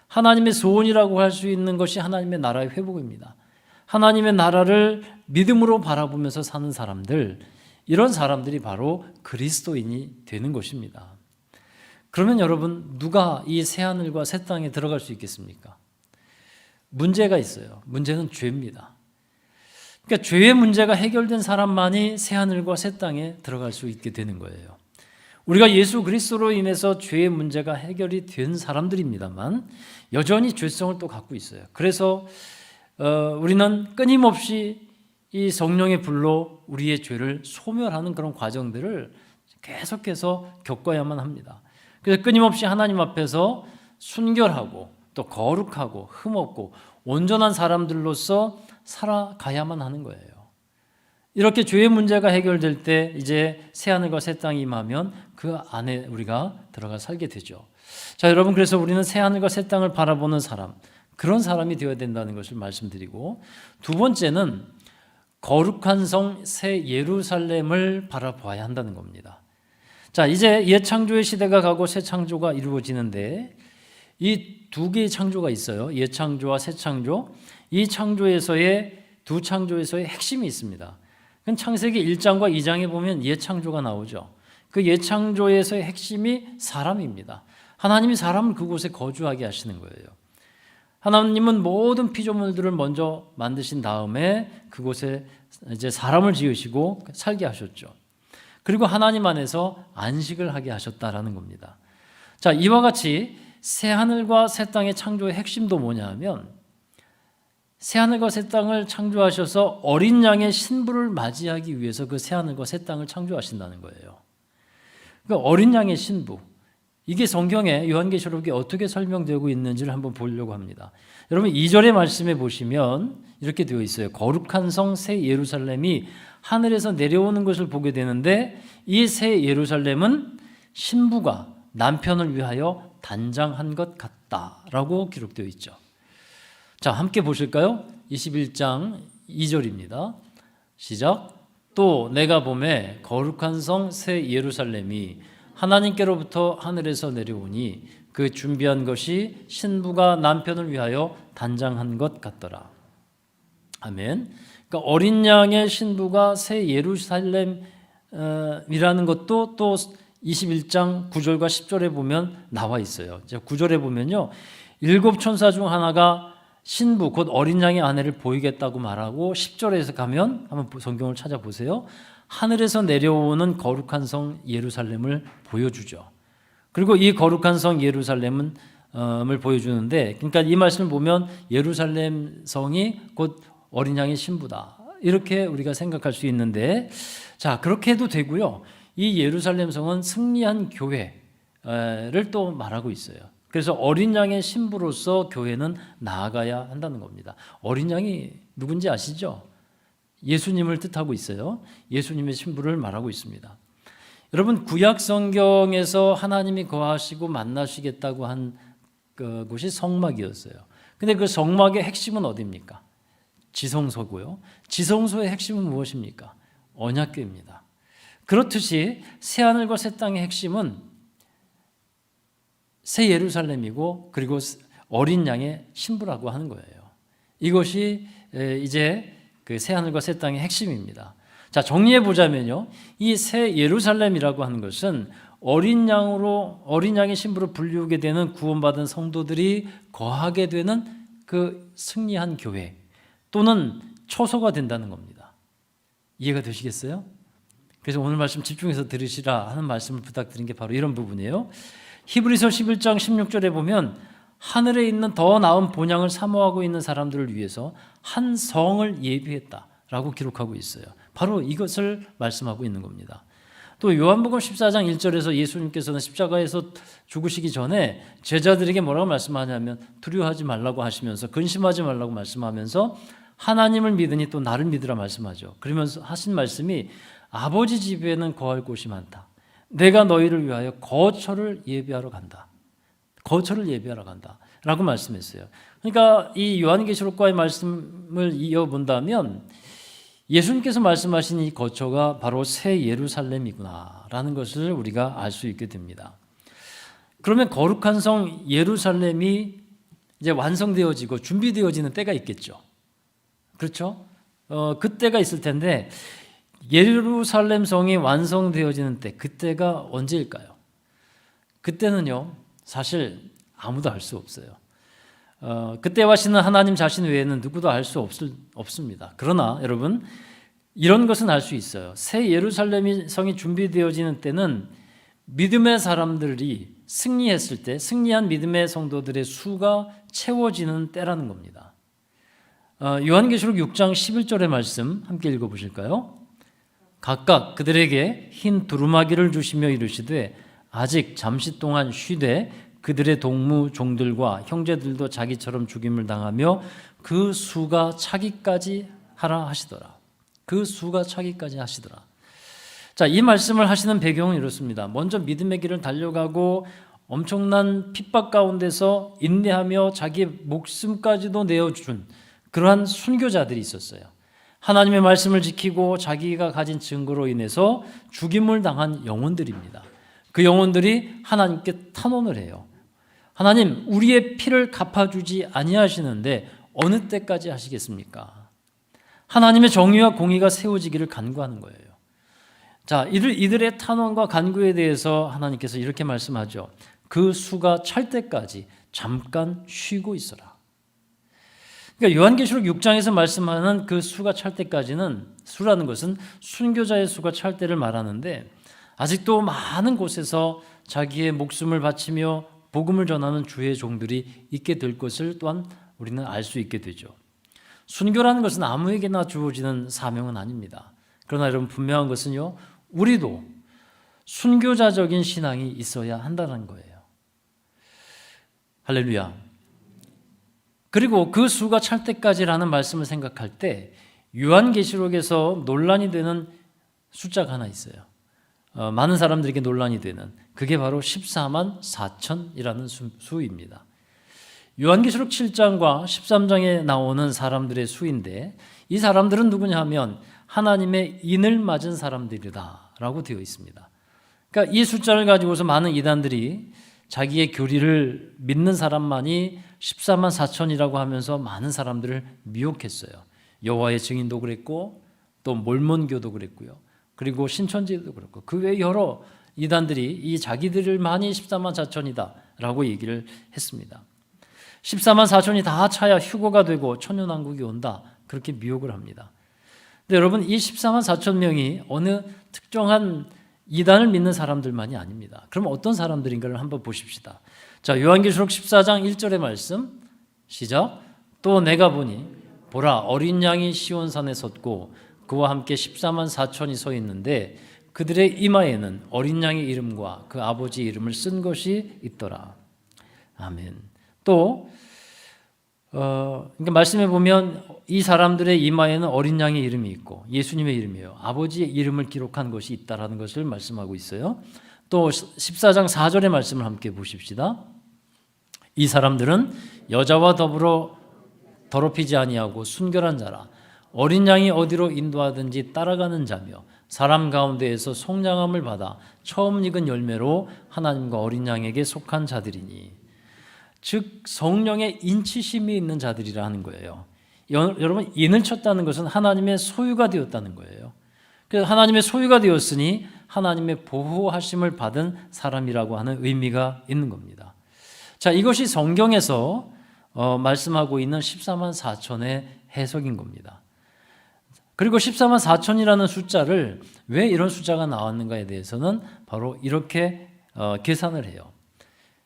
하나님의 소원이라고 할 수 있는 것이 하나님의 나라의 회복입니다. 하나님의 나라를 믿음으로 바라보면서 사는 사람들, 이런 사람들이 바로 그리스도인이 되는 것입니다. 그러면 여러분, 누가 이 새하늘과 새 땅에 들어갈 수 있겠습니까? 문제가 있어요. 문제는 죄입니다. 그러니까 죄의 문제가 해결된 사람만이 새하늘과 새 땅에 들어갈 수 있게 되는 거예요. 우리가 예수 그리스도로 인해서 죄의 문제가 해결이 된 사람들입니다만 여전히 죄성을 또 갖고 있어요. 그래서 우리는 끊임없이 이 성령의 불로 우리의 죄를 소멸하는 그런 과정들을 계속해서 겪어야만 합니다. 그래서 끊임없이 하나님 앞에서 순결하고 또 거룩하고 흠없고 온전한 사람들로서 살아가야만 하는 거예요. 이렇게 죄의 문제가 해결될 때 이제 새하늘과 새 땅이 임하면 그 안에 우리가 들어가 살게 되죠. 자, 여러분, 그래서 우리는 새하늘과 새 땅을 바라보는 사람, 그런 사람이 되어야 된다는 것을 말씀드리고, 두 번째는 거룩한 성 새 예루살렘을 바라봐야 한다는 겁니다. 자, 이제 옛 창조의 시대가 가고 새 창조가 이루어지는데 이 두 개의 창조가 있어요. 옛 창조와 새 창조. 이 창조에서의 두 창조에서의 핵심이 있습니다. 창세기 1장과 2장에 보면 옛 창조가 나오죠. 그 옛 창조에서의 핵심이 사람입니다. 하나님이 사람을 그곳에 거주하게 하시는 거예요. 하나님은 모든 피조물들을 먼저 만드신 다음에 그곳에 이제 사람을 지으시고 살게 하셨죠. 그리고 하나님 안에서 안식을 하게 하셨다라는 겁니다. 자, 이와 같이 새 하늘과 새 땅의 창조의 핵심도 뭐냐 하면 새 하늘과 새 땅을 창조하셔서 어린 양의 신부를 맞이하기 위해서 그 새 하늘과 새 땅을 창조하신다는 거예요. 그러니까 어린 양의 신부, 이게 성경에 요한계시록에 어떻게 설명되고 있는지를 한번 보려고 합니다. 여러분 2절의 말씀에 보시면 이렇게 되어 있어요. 거룩한 성 새 예루살렘이 하늘에서 내려오는 것을 보게 되는데 이 새 예루살렘은 신부가 남편을 위하여 단장한 것 같다라고 기록되어 있죠. 자, 함께 보실까요? 21장 2절입니다. 시작. 또 내가 보매 거룩한 성 새 예루살렘이 하나님께로부터 하늘에서 내려오니 그 준비한 것이 신부가 남편을 위하여 단장한 것 같더라. 아멘. 그러니까 어린 양의 신부가 새 예루살렘이라는 것도 또 21장 9절과 10절에 보면 나와 있어요. 9절에 보면요, 7 천사 중 하나가 신부 곧 어린 양의 아내를 보이겠다고 말하고 10절에서 가면 한번 성경을 찾아보세요. 하늘에서 내려오는 거룩한 성 예루살렘을 보여주죠. 그리고 이 거룩한 성 예루살렘을 보여주는데, 그러니까 이 말씀을 보면 예루살렘 성이 곧 어린 양의 신부다, 이렇게 우리가 생각할 수 있는데, 자, 그렇게 해도 되고요. 이 예루살렘 성은 승리한 교회를 또 말하고 있어요. 그래서 어린 양의 신부로서 교회는 나아가야 한다는 겁니다. 어린 양이 누군지 아시죠? 예수님을 뜻하고 있어요. 예수님의 신부를 말하고 있습니다. 여러분, 구약 성경에서 하나님이 거하시고 만나시겠다고 한 곳이 성막이었어요. 근데 그 성막의 핵심은 어디입니까? 지성소고요. 지성소의 핵심은 무엇입니까? 언약궤입니다. 그렇듯이 새 하늘과 새 땅의 핵심은 새 예루살렘이고 그리고 어린 양의 신부라고 하는 거예요. 이것이 이제 그 새 하늘과 새 땅의 핵심입니다. 자, 정리해 보자면요, 이 새 예루살렘이라고 하는 것은 어린 양의 신부로 불리우게 되는 구원받은 성도들이 거하게 되는 그 승리한 교회 또는 초소가 된다는 겁니다. 이해가 되시겠어요? 그래서 오늘 말씀 집중해서 들으시라 하는 말씀을 부탁드린 게 바로 이런 부분이에요. 히브리서 11장 16절에 보면 하늘에 있는 더 나은 본향을 사모하고 있는 사람들을 위해서 한 성을 예비했다라고 기록하고 있어요. 바로 이것을 말씀하고 있는 겁니다. 또 요한복음 14장 1절에서 예수님께서는 십자가에서 죽으시기 전에 제자들에게 뭐라고 말씀하냐면 두려워하지 말라고 하시면서 근심하지 말라고 말씀하면서 하나님을 믿으니 또 나를 믿으라 말씀하죠. 그러면서 하신 말씀이 아버지 집에는 거할 곳이 많다. 내가 너희를 위하여 거처를 예비하러 간다. 거처를 예비하러 간다. 라고 말씀했어요. 그러니까 이 요한계시록과의 말씀을 이어본다면 예수님께서 말씀하신 이 거처가 바로 새 예루살렘이구나 라는 것을 우리가 알 수 있게 됩니다. 그러면 거룩한 성 예루살렘이 이제 완성되어지고 준비되어지는 때가 있겠죠. 그렇죠? 그때가 있을 텐데 예루살렘 성이 완성되어지는 때, 그때가 언제일까요? 그때는요, 사실 아무도 알 수 없어요. 그때 와시는 하나님 자신 외에는 누구도 알 수 없습니다. 그러나 여러분, 이런 것은 알 수 있어요. 새 예루살렘 성이 준비되어지는 때는 믿음의 사람들이 승리했을 때, 승리한 믿음의 성도들의 수가 채워지는 때라는 겁니다. 요한계시록 6장 11절의 말씀 함께 읽어보실까요? 각각 그들에게 흰 두루마기를 주시며 이르시되 아직 잠시 동안 쉬되 그들의 동무 종들과 형제들도 자기처럼 죽임을 당하며 그 수가 차기까지 하라 하시더라. 그 수가 차기까지 하시더라. 자, 이 말씀을 하시는 배경은 이렇습니다. 먼저 믿음의 길을 달려가고 엄청난 핍박 가운데서 인내하며 자기의 목숨까지도 내어준 그러한 순교자들이 있었어요. 하나님의 말씀을 지키고 자기가 가진 증거로 인해서 죽임을 당한 영혼들입니다. 그 영혼들이 하나님께 탄원을 해요. 하나님, 우리의 피를 갚아주지 아니하시는데 어느 때까지 하시겠습니까? 하나님의 정의와 공의가 세워지기를 간구하는 거예요. 자, 이들의 탄원과 간구에 대해서 하나님께서 이렇게 말씀하죠. 그 수가 찰 때까지 잠깐 쉬고 있어라. 그러니까 요한계시록 6장에서 말씀하는 그 수가 찰 때까지는, 수라는 것은 순교자의 수가 찰 때를 말하는데 아직도 많은 곳에서 자기의 목숨을 바치며 복음을 전하는 주의 종들이 있게 될 것을 또한 우리는 알 수 있게 되죠. 순교라는 것은 아무에게나 주어지는 사명은 아닙니다. 그러나 여러분, 분명한 것은요, 우리도 순교자적인 신앙이 있어야 한다는 거예요. 할렐루야. 그리고 그 수가 찰 때까지라는 말씀을 생각할 때 요한계시록에서 논란이 되는 숫자가 하나 있어요. 많은 사람들에게 논란이 되는, 그게 바로 14만 4천이라는 수입니다. 요한계시록 7장과 13장에 나오는 사람들의 수인데 이 사람들은 누구냐 하면 하나님의 인을 맞은 사람들이다 라고 되어 있습니다. 그러니까 이 숫자를 가지고서 많은 이단들이 자기의 교리를 믿는 사람만이 14만 4천이라고 하면서 많은 사람들을 미혹했어요. 여호와의 증인도 그랬고 또 몰몬교도 그랬고요. 그리고 신천지도 그렇고 그 외 여러 이단들이 이 자기들만이 14만 4천이다 라고 얘기를 했습니다. 14만 4천이 다 차야 휴거가 되고 천년왕국이 온다, 그렇게 미혹을 합니다. 근데 여러분, 이 14만 4천 명이 어느 특정한 이단을 믿는 사람들만이 아닙니다. 그럼 어떤 사람들인가를 한번 보십시다. 자, 요한계시록 14장 1절의 말씀 시작. 또 내가 보니 보라, 어린 양이 시온산에 섰고 그와 함께 14만 4천이 서 있는데 그들의 이마에는 어린 양의 이름과 그 아버지 이름을 쓴 것이 있더라. 아멘. 또 그러니까 말씀해 보면 이 사람들의 이마에는 어린 양의 이름이 있고 예수님의 이름이에요. 아버지의 이름을 기록한 것이 있다라는 것을 말씀하고 있어요. 또 14장 4절의 말씀을 함께 보십시다. 이 사람들은 여자와 더불어 더럽히지 아니하고 순결한 자라, 어린 양이 어디로 인도하든지 따라가는 자며 사람 가운데에서 속량함을 받아 처음 익은 열매로 하나님과 어린 양에게 속한 자들이니, 즉 성령의 인치심이 있는 자들이라 하는 거예요. 여러분, 인을 쳤다는 것은 하나님의 소유가 되었다는 거예요. 그래서 하나님의 소유가 되었으니 하나님의 보호하심을 받은 사람이라고 하는 의미가 있는 겁니다. 자, 이것이 성경에서 말씀하고 있는 14만 4천의 해석인 겁니다. 그리고 14만 4천이라는 숫자를 왜 이런 숫자가 나왔는가에 대해서는 바로 이렇게 계산을 해요.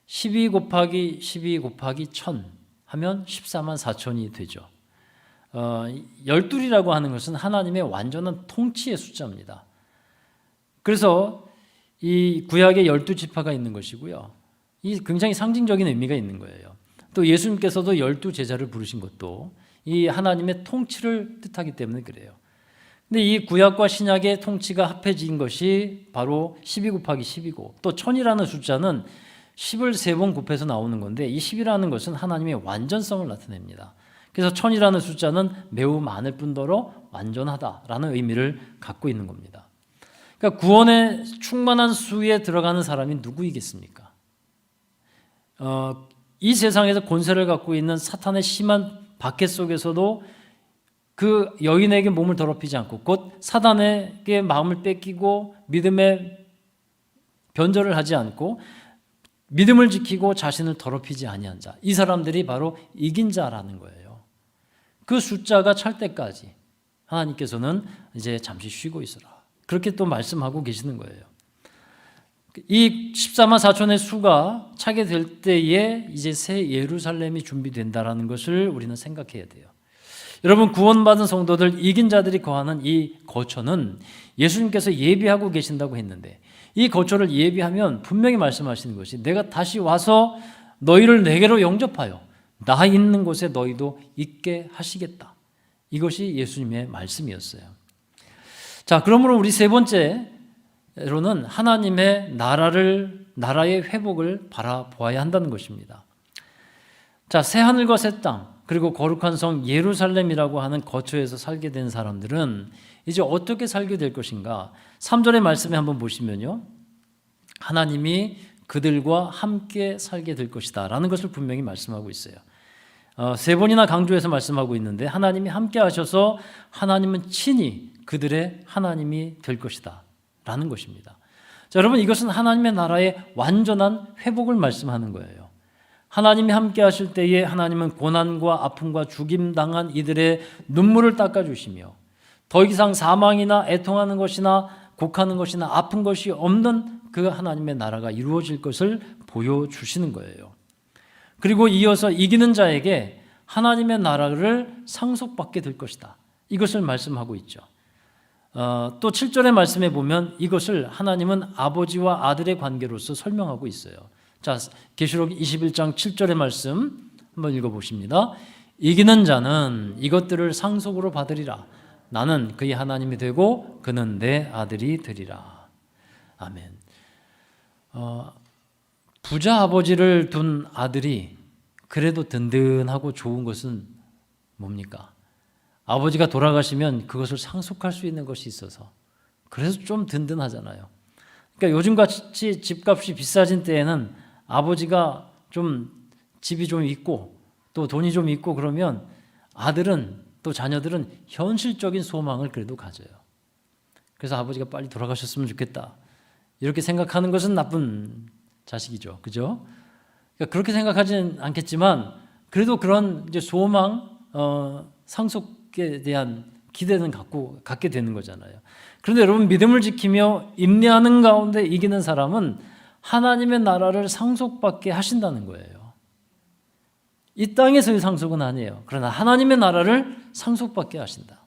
12 곱하기 12 곱하기 1000 하면 14만 4천이 되죠. 12이라고 하는 것은 하나님의 완전한 통치의 숫자입니다. 그래서 이 구약의 12지파가 있는 것이고요. 이 굉장히 상징적인 의미가 있는 거예요. 또 예수님께서도 12제자를 부르신 것도 이 하나님의 통치를 뜻하기 때문에 그래요. 근데 이 구약과 신약의 통치가 합해진 것이 바로 12 곱하기 10이고 또 1000이라는 숫자는 10을 3번 곱해서 나오는 건데 이 10이라는 것은 하나님의 완전성을 나타냅니다. 그래서 1000이라는 숫자는 매우 많을 뿐더러 완전하다라는 의미를 갖고 있는 겁니다. 그러니까 구원의 충만한 수에 들어가는 사람이 누구이겠습니까? 이 세상에서 권세를 갖고 있는 사탄의 심한 박해 속에서도 그 여인에게 몸을 더럽히지 않고 곧 사단에게 마음을 뺏기고 믿음의 변절을 하지 않고 믿음을 지키고 자신을 더럽히지 아니한 자, 이 사람들이 바로 이긴 자라는 거예요. 그 숫자가 찰 때까지 하나님께서는 이제 잠시 쉬고 있으라, 그렇게 또 말씀하고 계시는 거예요. 이 14만 4천의 수가 차게 될 때에 이제 새 예루살렘이 준비된다라는 것을 우리는 생각해야 돼요. 여러분, 구원받은 성도들, 이긴 자들이 거하는 이 거처는 예수님께서 예비하고 계신다고 했는데 이 거처를 예비하면 분명히 말씀하시는 것이 내가 다시 와서 너희를 내게로 영접하여 나 있는 곳에 너희도 있게 하시겠다. 이것이 예수님의 말씀이었어요. 자, 그러므로 우리 세 번째로는 하나님의 나라의 회복을 바라보아야 한다는 것입니다. 자, 새 하늘과 새 땅, 그리고 거룩한 성 예루살렘이라고 하는 거처에서 살게 된 사람들은 이제 어떻게 살게 될 것인가? 3절의 말씀에 한번 보시면요, 하나님이 그들과 함께 살게 될 것이다 라는 것을 분명히 말씀하고 있어요. 세 번이나 강조해서 말씀하고 있는데 하나님이 함께 하셔서 하나님은 친히 그들의 하나님이 될 것이다 라는 것입니다. 자, 여러분, 이것은 하나님의 나라의 완전한 회복을 말씀하는 거예요. 하나님이 함께 하실 때에 하나님은 고난과 아픔과 죽임당한 이들의 눈물을 닦아주시며 더 이상 사망이나 애통하는 것이나 곡하는 것이나 아픈 것이 없는 그 하나님의 나라가 이루어질 것을 보여주시는 거예요. 그리고 이어서 이기는 자에게 하나님의 나라를 상속받게 될 것이다, 이것을 말씀하고 있죠. 또 7절의 말씀에 보면 이것을 하나님은 아버지와 아들의 관계로서 설명하고 있어요. 자, 계시록 21장 7절의 말씀 한번 읽어보십니다. 이기는 자는 이것들을 상속으로 받으리라. 나는 그의 하나님이 되고 그는 내 아들이 되리라. 아멘. 부자 아버지를 둔 아들이 그래도 든든하고 좋은 것은 뭡니까? 아버지가 돌아가시면 그것을 상속할 수 있는 것이 있어서 그래서 좀 든든하잖아요. 그러니까 요즘같이 집값이 비싸진 때에는 아버지가 좀 집이 좀 있고 또 돈이 좀 있고 그러면 아들은 또 자녀들은 현실적인 소망을 그래도 가져요. 그래서 아버지가 빨리 돌아가셨으면 좋겠다, 이렇게 생각하는 것은 나쁜 자식이죠. 그죠? 그러니까 그렇게 생각하지는 않겠지만 그래도 그런 이제 소망, 상속에 대한 기대는 갖게 되는 거잖아요. 그런데 여러분, 믿음을 지키며 인내하는 가운데 이기는 사람은 하나님의 나라를 상속받게 하신다는 거예요. 이 땅에서의 상속은 아니에요. 그러나 하나님의 나라를 상속받게 하신다.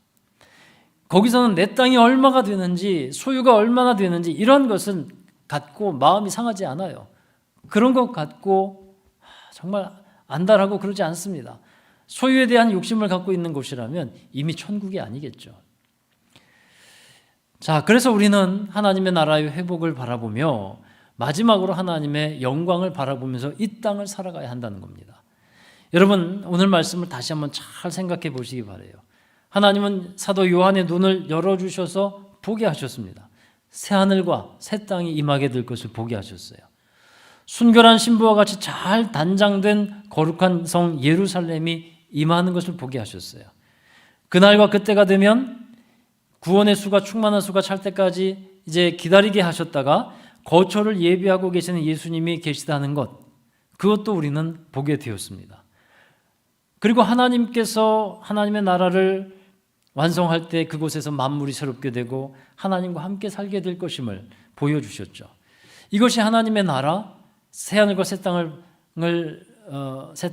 거기서는 내 땅이 얼마가 되는지, 소유가 얼마나 되는지 이런 것은 갖고 마음이 상하지 않아요. 그런 것 갖고 정말 안달하고 그러지 않습니다. 소유에 대한 욕심을 갖고 있는 곳이라면 이미 천국이 아니겠죠. 자, 그래서 우리는 하나님의 나라의 회복을 바라보며 마지막으로 하나님의 영광을 바라보면서 이 땅을 살아가야 한다는 겁니다. 여러분, 오늘 말씀을 다시 한번 잘 생각해 보시기 바라요. 하나님은 사도 요한의 눈을 열어주셔서 보게 하셨습니다. 새 하늘과 새 땅이 임하게 될 것을 보게 하셨어요. 순결한 신부와 같이 잘 단장된 거룩한 성 예루살렘이 임하는 것을 보게 하셨어요. 그날과 그때가 되면 구원의 수가, 충만한 수가 찰 때까지 이제 기다리게 하셨다가 거처를 예비하고 계시는 예수님이 계시다는 것, 그것도 우리는 보게 되었습니다. 그리고 하나님께서 하나님의 나라를 완성할 때 그곳에서 만물이 새롭게 되고 하나님과 함께 살게 될 것임을 보여주셨죠. 이것이 하나님의 나라, 새하늘과 새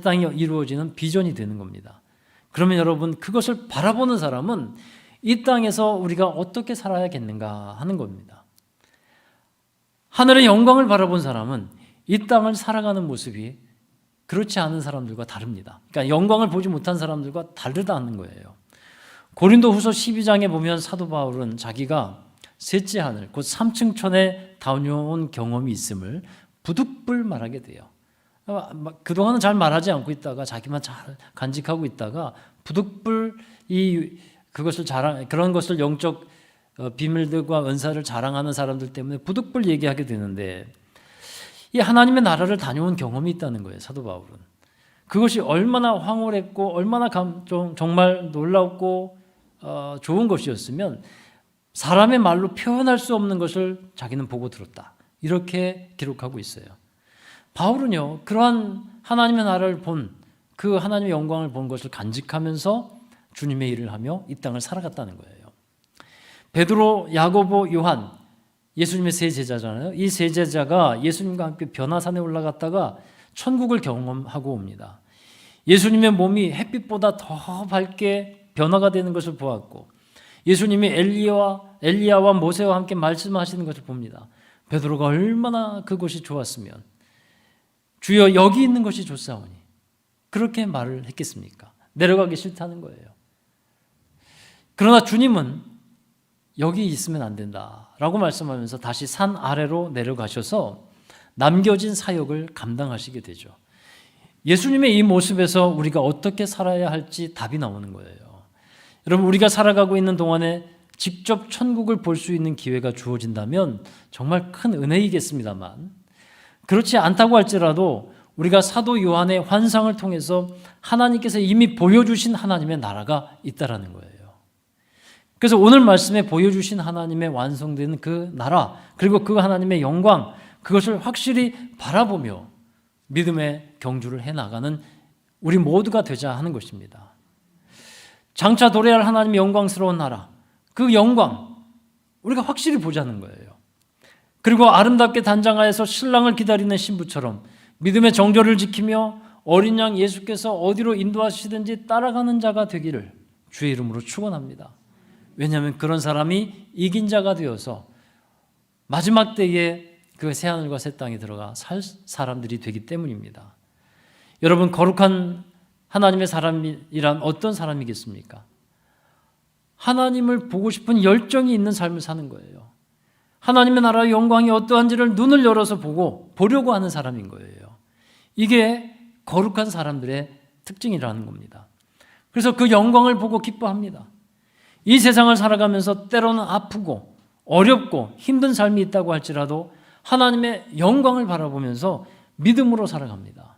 땅이 이루어지는 비전이 되는 겁니다. 그러면 여러분, 그것을 바라보는 사람은 이 땅에서 우리가 어떻게 살아야겠는가 하는 겁니다. 하늘의 영광을 바라본 사람은 이 땅을 살아가는 모습이 그렇지 않은 사람들과 다릅니다. 그러니까 영광을 보지 못한 사람들과 다르다는 거예요. 고린도후서 12장에 보면 사도 바울은 자기가 셋째 하늘, 곧 3층 천에 다녀온 경험이 있음을 부득불 말하게 돼요. 그동안은 잘 말하지 않고 있다가 자기만 잘 간직하고 있다가 부득불 그런 것을 영적 비밀들과 은사를 자랑하는 사람들 때문에 부득불 얘기하게 되는데, 이 하나님의 나라를 다녀온 경험이 있다는 거예요. 사도 바울은 그것이 얼마나 황홀했고 얼마나 정말 놀랍고 좋은 것이었으면 사람의 말로 표현할 수 없는 것을 자기는 보고 들었다, 이렇게 기록하고 있어요. 바울은요, 그러한 하나님의 나라를 본, 그 하나님의 영광을 본 것을 간직하면서 주님의 일을 하며 이 땅을 살아갔다는 거예요. 베드로, 야고보, 요한, 예수님의 세 제자잖아요. 이 세 제자가 예수님과 함께 변화산에 올라갔다가 천국을 경험하고 옵니다. 예수님의 몸이 햇빛보다 더 밝게 변화가 되는 것을 보았고, 예수님이 엘리야와 모세와 함께 말씀하시는 것을 봅니다. 베드로가 얼마나 그것이 좋았으면 주여 여기 있는 것이 좋사오니 그렇게 말을 했겠습니까? 내려가기 싫다는 거예요. 그러나 주님은 여기 있으면 안 된다라고 말씀하면서 다시 산 아래로 내려가셔서 남겨진 사역을 감당하시게 되죠. 예수님의 이 모습에서 우리가 어떻게 살아야 할지 답이 나오는 거예요. 여러분, 우리가 살아가고 있는 동안에 직접 천국을 볼 수 있는 기회가 주어진다면 정말 큰 은혜이겠습니다만, 그렇지 않다고 할지라도 우리가 사도 요한의 환상을 통해서 하나님께서 이미 보여주신 하나님의 나라가 있다라는 거예요. 그래서 오늘 말씀에 보여주신 하나님의 완성된 그 나라, 그리고 그 하나님의 영광, 그것을 확실히 바라보며 믿음의 경주를 해나가는 우리 모두가 되자 하는 것입니다. 장차 도래할 하나님의 영광스러운 나라, 그 영광 우리가 확실히 보자는 거예요. 그리고 아름답게 단장하여서 신랑을 기다리는 신부처럼 믿음의 정절을 지키며 어린 양 예수께서 어디로 인도하시든지 따라가는 자가 되기를 주의 이름으로 축원합니다. 왜냐하면 그런 사람이 이긴 자가 되어서 마지막 때에 그 새하늘과 새 땅에 들어가 살 사람들이 되기 때문입니다. 여러분, 거룩한 하나님의 사람이란 어떤 사람이겠습니까? 하나님을 보고 싶은 열정이 있는 삶을 사는 거예요. 하나님의 나라의 영광이 어떠한지를 눈을 열어서 보려고 하는 사람인 거예요. 이게 거룩한 사람들의 특징이라는 겁니다. 그래서 그 영광을 보고 기뻐합니다. 이 세상을 살아가면서 때로는 아프고 어렵고 힘든 삶이 있다고 할지라도 하나님의 영광을 바라보면서 믿음으로 살아갑니다.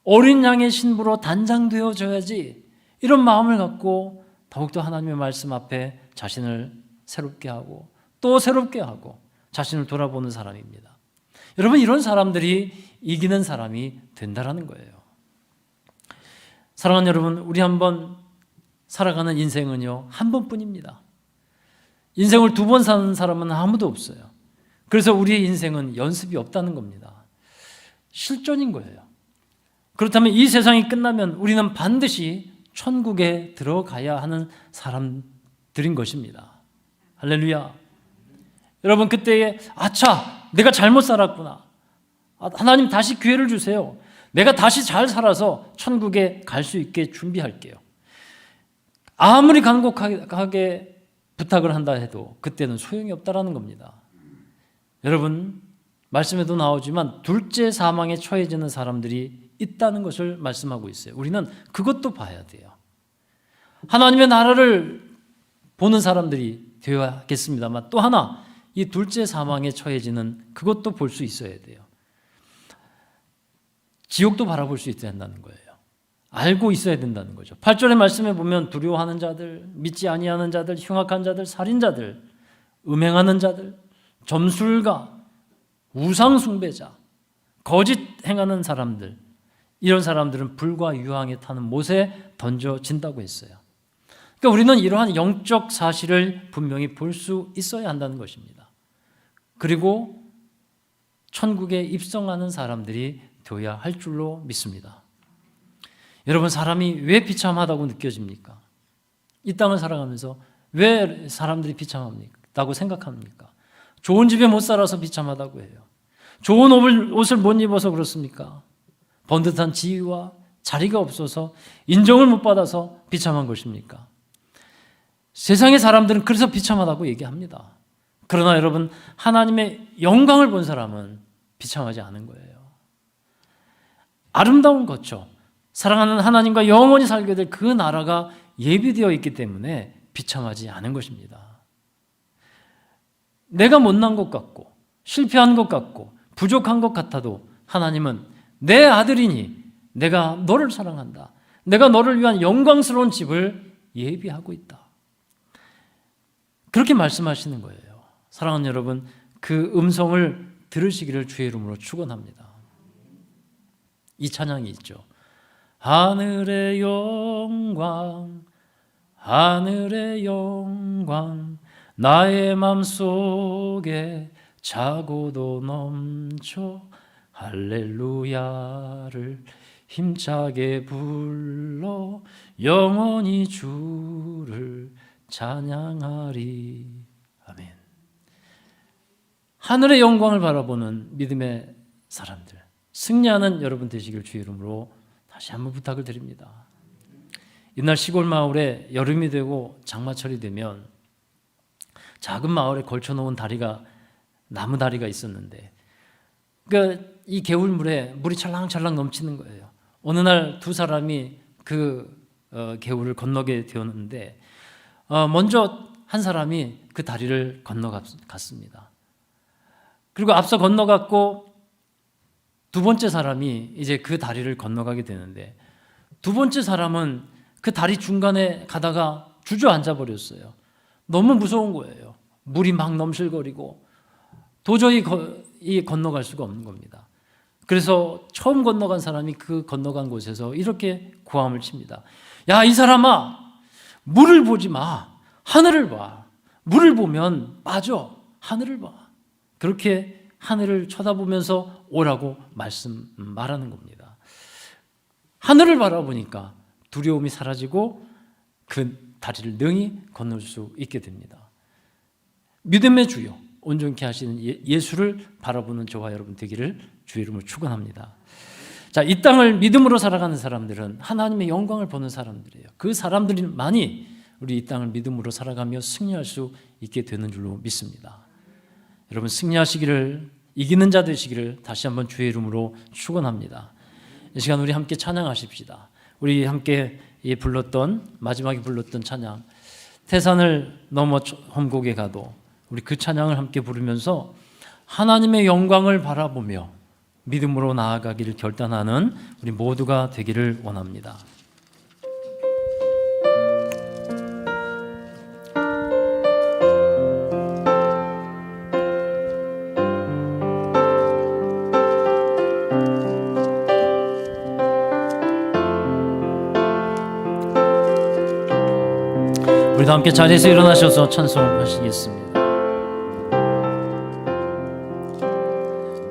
어린 양의 신부로 단장되어져야지, 이런 마음을 갖고 더욱더 하나님의 말씀 앞에 자신을 새롭게 하고 또 새롭게 하고 자신을 돌아보는 사람입니다. 여러분, 이런 사람들이 이기는 사람이 된다라는 거예요. 사랑하는 여러분, 우리 한번 살아가는 인생은요, 한 번뿐입니다. 인생을 두 번 사는 사람은 아무도 없어요. 그래서 우리의 인생은 연습이 없다는 겁니다. 실전인 거예요. 그렇다면 이 세상이 끝나면 우리는 반드시 천국에 들어가야 하는 사람들인 것입니다. 할렐루야. 여러분, 그때에 아차, 내가 잘못 살았구나. 하나님 다시 기회를 주세요. 내가 다시 잘 살아서 천국에 갈 수 있게 준비할게요. 아무리 간곡하게 부탁을 한다 해도 그때는 소용이 없다라는 겁니다. 여러분, 말씀에도 나오지만 둘째 사망에 처해지는 사람들이 있다는 것을 말씀하고 있어요. 우리는 그것도 봐야 돼요. 하나님의 나라를 보는 사람들이 되어야겠습니다만, 또 하나 이 둘째 사망에 처해지는 그것도 볼 수 있어야 돼요. 지옥도 바라볼 수 있어야 한다는 거예요. 알고 있어야 된다는 거죠. 8절의 말씀에 보면 두려워하는 자들, 믿지 아니하는 자들, 흉악한 자들, 살인자들, 음행하는 자들, 점술가, 우상 숭배자, 거짓 행하는 사람들, 이런 사람들은 불과 유황에 타는 못에 던져진다고 했어요. 그러니까 우리는 이러한 영적 사실을 분명히 볼 수 있어야 한다는 것입니다. 그리고 천국에 입성하는 사람들이 되어야 할 줄로 믿습니다. 여러분, 사람이 왜 비참하다고 느껴집니까? 이 땅을 살아가면서 왜 사람들이 비참합니까? 라고 생각합니까? 좋은 집에 못 살아서 비참하다고 해요. 좋은 옷을 못 입어서 그렇습니까? 번듯한 지위와 자리가 없어서 인정을 못 받아서 비참한 것입니까? 세상의 사람들은 그래서 비참하다고 얘기합니다. 그러나 여러분, 하나님의 영광을 본 사람은 비참하지 않은 거예요. 아름다운 거죠. 사랑하는 하나님과 영원히 살게 될 그 나라가 예비되어 있기 때문에 비참하지 않은 것입니다. 내가 못난 것 같고 실패한 것 같고 부족한 것 같아도 하나님은 내 아들이니 내가 너를 사랑한다. 내가 너를 위한 영광스러운 집을 예비하고 있다. 그렇게 말씀하시는 거예요. 사랑하는 여러분, 그 음성을 들으시기를 주의 이름으로 축원합니다. 이 찬양이 있죠. 하늘의 영광, 하늘의 영광, 나의 맘속에 차고도 넘쳐 할렐루야를 힘차게 불러 영원히 주를 찬양하리. 아멘. 하늘의 영광을 바라보는 믿음의 사람들, 승리하는 여러분 되시길 주의 이름으로 다시 한번 부탁을 드립니다. 이날 시골 마을에 여름이 되고 장마철이 되면 작은 마을에 걸쳐놓은 다리가, 나무 다리가 있었는데, 그러니까 이 개울물에 물이 찰랑찰랑 넘치는 거예요. 어느 날 두 사람이 그 개울을 건너게 되었는데, 먼저 한 사람이 그 다리를 건너갔습니다. 그리고 앞서 건너갔고 두 번째 사람이 이제 그 다리를 건너가게 되는데, 두 번째 사람은 그 다리 중간에 가다가 주저앉아 버렸어요. 너무 무서운 거예요. 물이 막 넘실거리고 도저히 건너갈 수가 없는 겁니다. 그래서 처음 건너간 사람이 그 건너간 곳에서 이렇게 고함을 칩니다. 야, 이 사람아, 물을 보지 마. 하늘을 봐. 물을 보면 빠져. 하늘을 봐. 그렇게 하늘을 쳐다보면서 오라고 말하는 겁니다. 하늘을 바라보니까 두려움이 사라지고 그 다리를 능히 건널 수 있게 됩니다. 믿음의 주요, 온전케 하시는 예수를 바라보는 저와 여러분 되기를 주의 이름으로 축원합니다. 자, 이 땅을 믿음으로 살아가는 사람들은 하나님의 영광을 보는 사람들이에요. 그 사람들만이 우리 이 땅을 믿음으로 살아가며 승리할 수 있게 되는 줄로 믿습니다. 여러분, 승리하시기를, 이기는 자 되시기를 다시 한번 주의 이름으로 축원합니다. 이 시간 우리 함께 찬양하십시다. 우리 함께 마지막에 불렀던 찬양, 태산을 넘어 험곡에 가도, 우리 그 찬양을 함께 부르면서 하나님의 영광을 바라보며 믿음으로 나아가기를 결단하는 우리 모두가 되기를 원합니다. 우리도 함께 자리에서 일어나셔서 찬송하시겠습니다.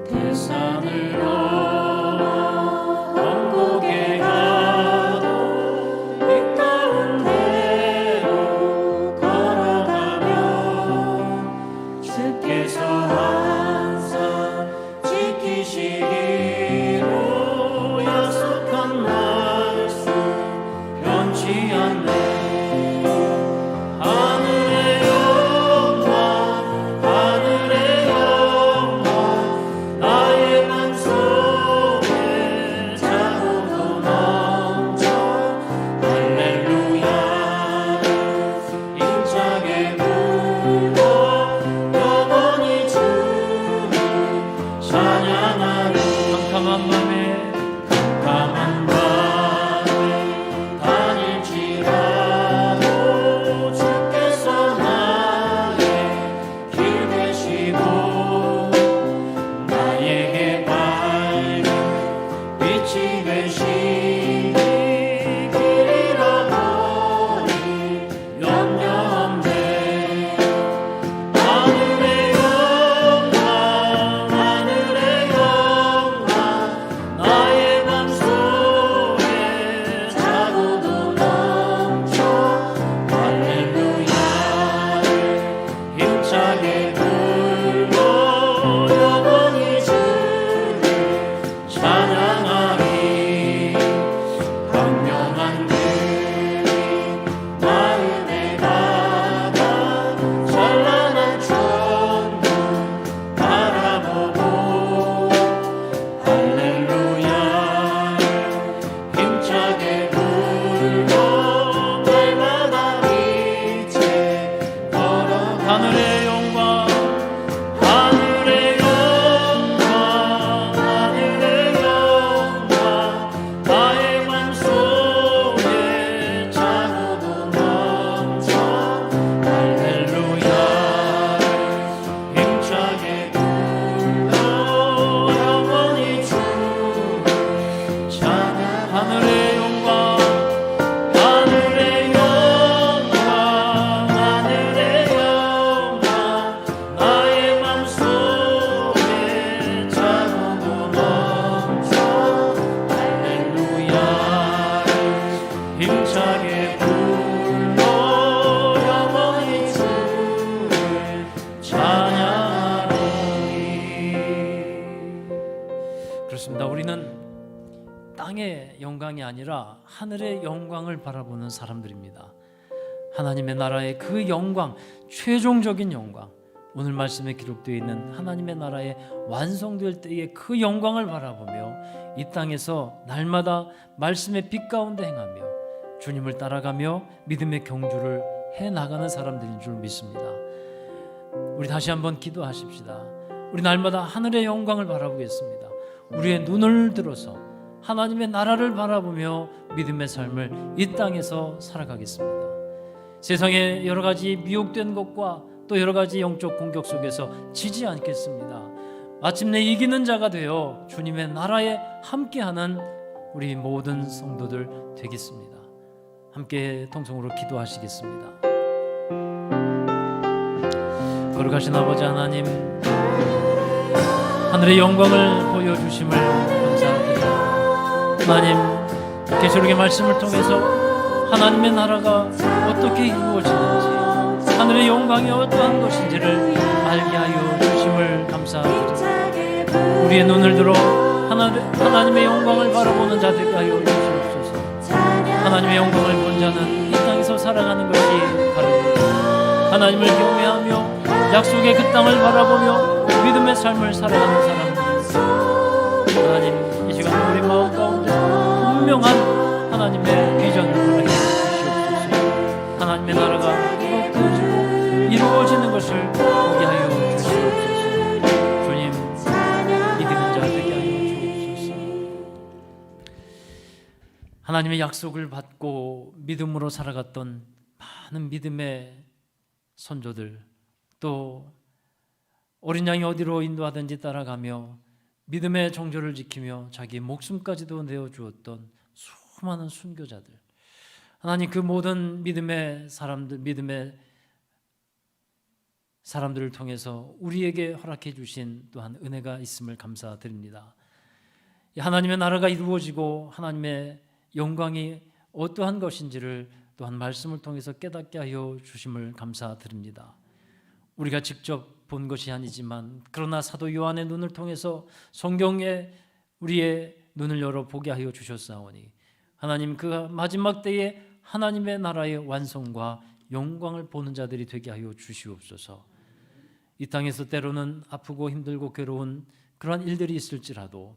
태산을 넘어 험곡에 가도 이 가운데로 걸어가며 주께서 항상 지키시기로 약속한 말씀 변치 않네. 하늘의 영광 땅의 영광이 아니라 하늘의 영광을 바라보는 사람들입니다. 하나님의 나라의 그 영광, 최종적인 영광, 오늘 말씀에 기록되어 있는 하나님의 나라의 완성될 때의 그 영광을 바라보며 이 땅에서 날마다 말씀의 빛 가운데 행하며 주님을 따라가며 믿음의 경주를 해나가는 사람들인 줄 믿습니다. 우리 다시 한번 기도하십시다. 우리 날마다 하늘의 영광을 바라보겠습니다. 우리의 눈을 들어서 하나님의 나라를 바라보며 믿음의 삶을 이 땅에서 살아가겠습니다. 세상의 여러 가지 미혹된 것과 또 여러 가지 영적 공격 속에서 지지 않겠습니다. 마침내 이기는 자가 되어 주님의 나라에 함께하는 우리 모든 성도들 되겠습니다. 함께 통성으로 기도하시겠습니다. 거룩하신 아버지 하나님, 하늘의 영광을 보여주심을 감사드립니다. 하나님, 계시록의 말씀을 통해서 하나님의 나라가 어떻게 이루어지는지, 하늘의 영광이 어떠한 것인지를 알게 하여 주심을 감사드립니다. 우리의 눈을 들어 하나님의 영광을 바라보는 자들이 하여 주시옵소서. 하나님의 영광을 본 자는 이 땅에서 살아가는 것이 바랍니다. 하나님을 경외하며 약속의 그 땅을 바라보며 믿음의 삶을 살아가는 사람들입니다. 하나님, 이 시간 우리 마음 가운데 분명한 하나님의 비전을 보내게 주시옵소서. 하나님의 나라가 이루어지는 것을 보게 하여 주시옵소서. 주님, 이기는 자 되게 하여 주옵소서. 하나님의 약속을 받고 믿음으로 살아갔던 많은 믿음의 선조들, 또 어린 양이 어디로 인도하든지 따라가며 믿음의 정조를 지키며 자기 목숨까지도 내어주었던 수많은 순교자들, 하나님, 그 모든 믿음의 사람들을 통해서 우리에게 허락해 주신 또한 은혜가 있음을 감사드립니다. 하나님의 나라가 이루어지고 하나님의 영광이 어떠한 것인지를 또한 말씀을 통해서 깨닫게 하여 주심을 감사드립니다. 우리가 직접 본 것이 아니지만 그러나 사도 요한의 눈을 통해서 성경에 우리의 눈을 열어 보게 하여 주셨사오니 하나님, 그 마지막 때에 하나님의 나라의 완성과 영광을 보는 자들이 되게 하여 주시옵소서. 이 땅에서 때로는 아프고 힘들고 괴로운 그러한 일들이 있을지라도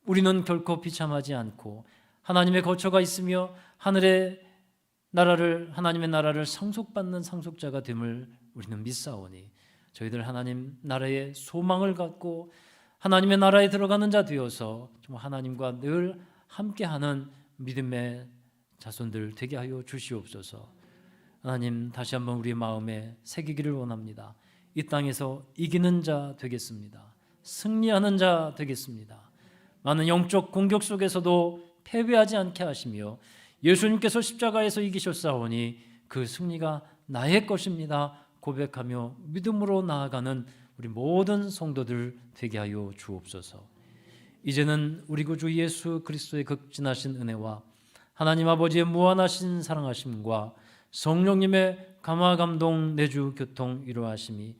우리는 결코 비참하지 않고 하나님의 거처가 있으며 하나님의 나라를 상속받는 상속자가 됨을 우리는 믿사오니 저희들 하나님 나라의 소망을 갖고 하나님의 나라에 들어가는 자 되어서 정말 하나님과 늘 함께하는 믿음의 자손들 되게 하여 주시옵소서. 하나님, 다시 한번 우리의 마음에 새기기를 원합니다. 이 땅에서 이기는 자 되겠습니다. 승리하는 자 되겠습니다. 많은 영적 공격 속에서도 패배하지 않게 하시며 예수님께서 십자가에서 이기셨사오니 그 승리가 나의 것입니다 고백하며 믿음으로 나아가는 우리 모든 성도들 되게 하여 주옵소서. 이제는 우리 구주 예수 그리스도의 극진하신 은혜와 하나님 아버지의 무한하신 사랑하심과 성령님의 감화 감동 내주 교통 이루하심이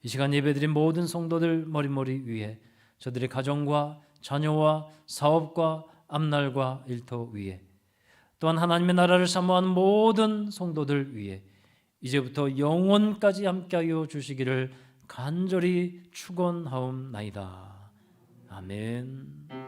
이 시간 예배드린 모든 성도들 머리머리 위에, 저들의 가정과 자녀와 사업과 앞날과 일터 위에, 또한 하나님의 나라를 사모하는 모든 성도들 위에 이제부터 영원까지 함께하여 주시기를 간절히 축원하옵나이다. 아멘.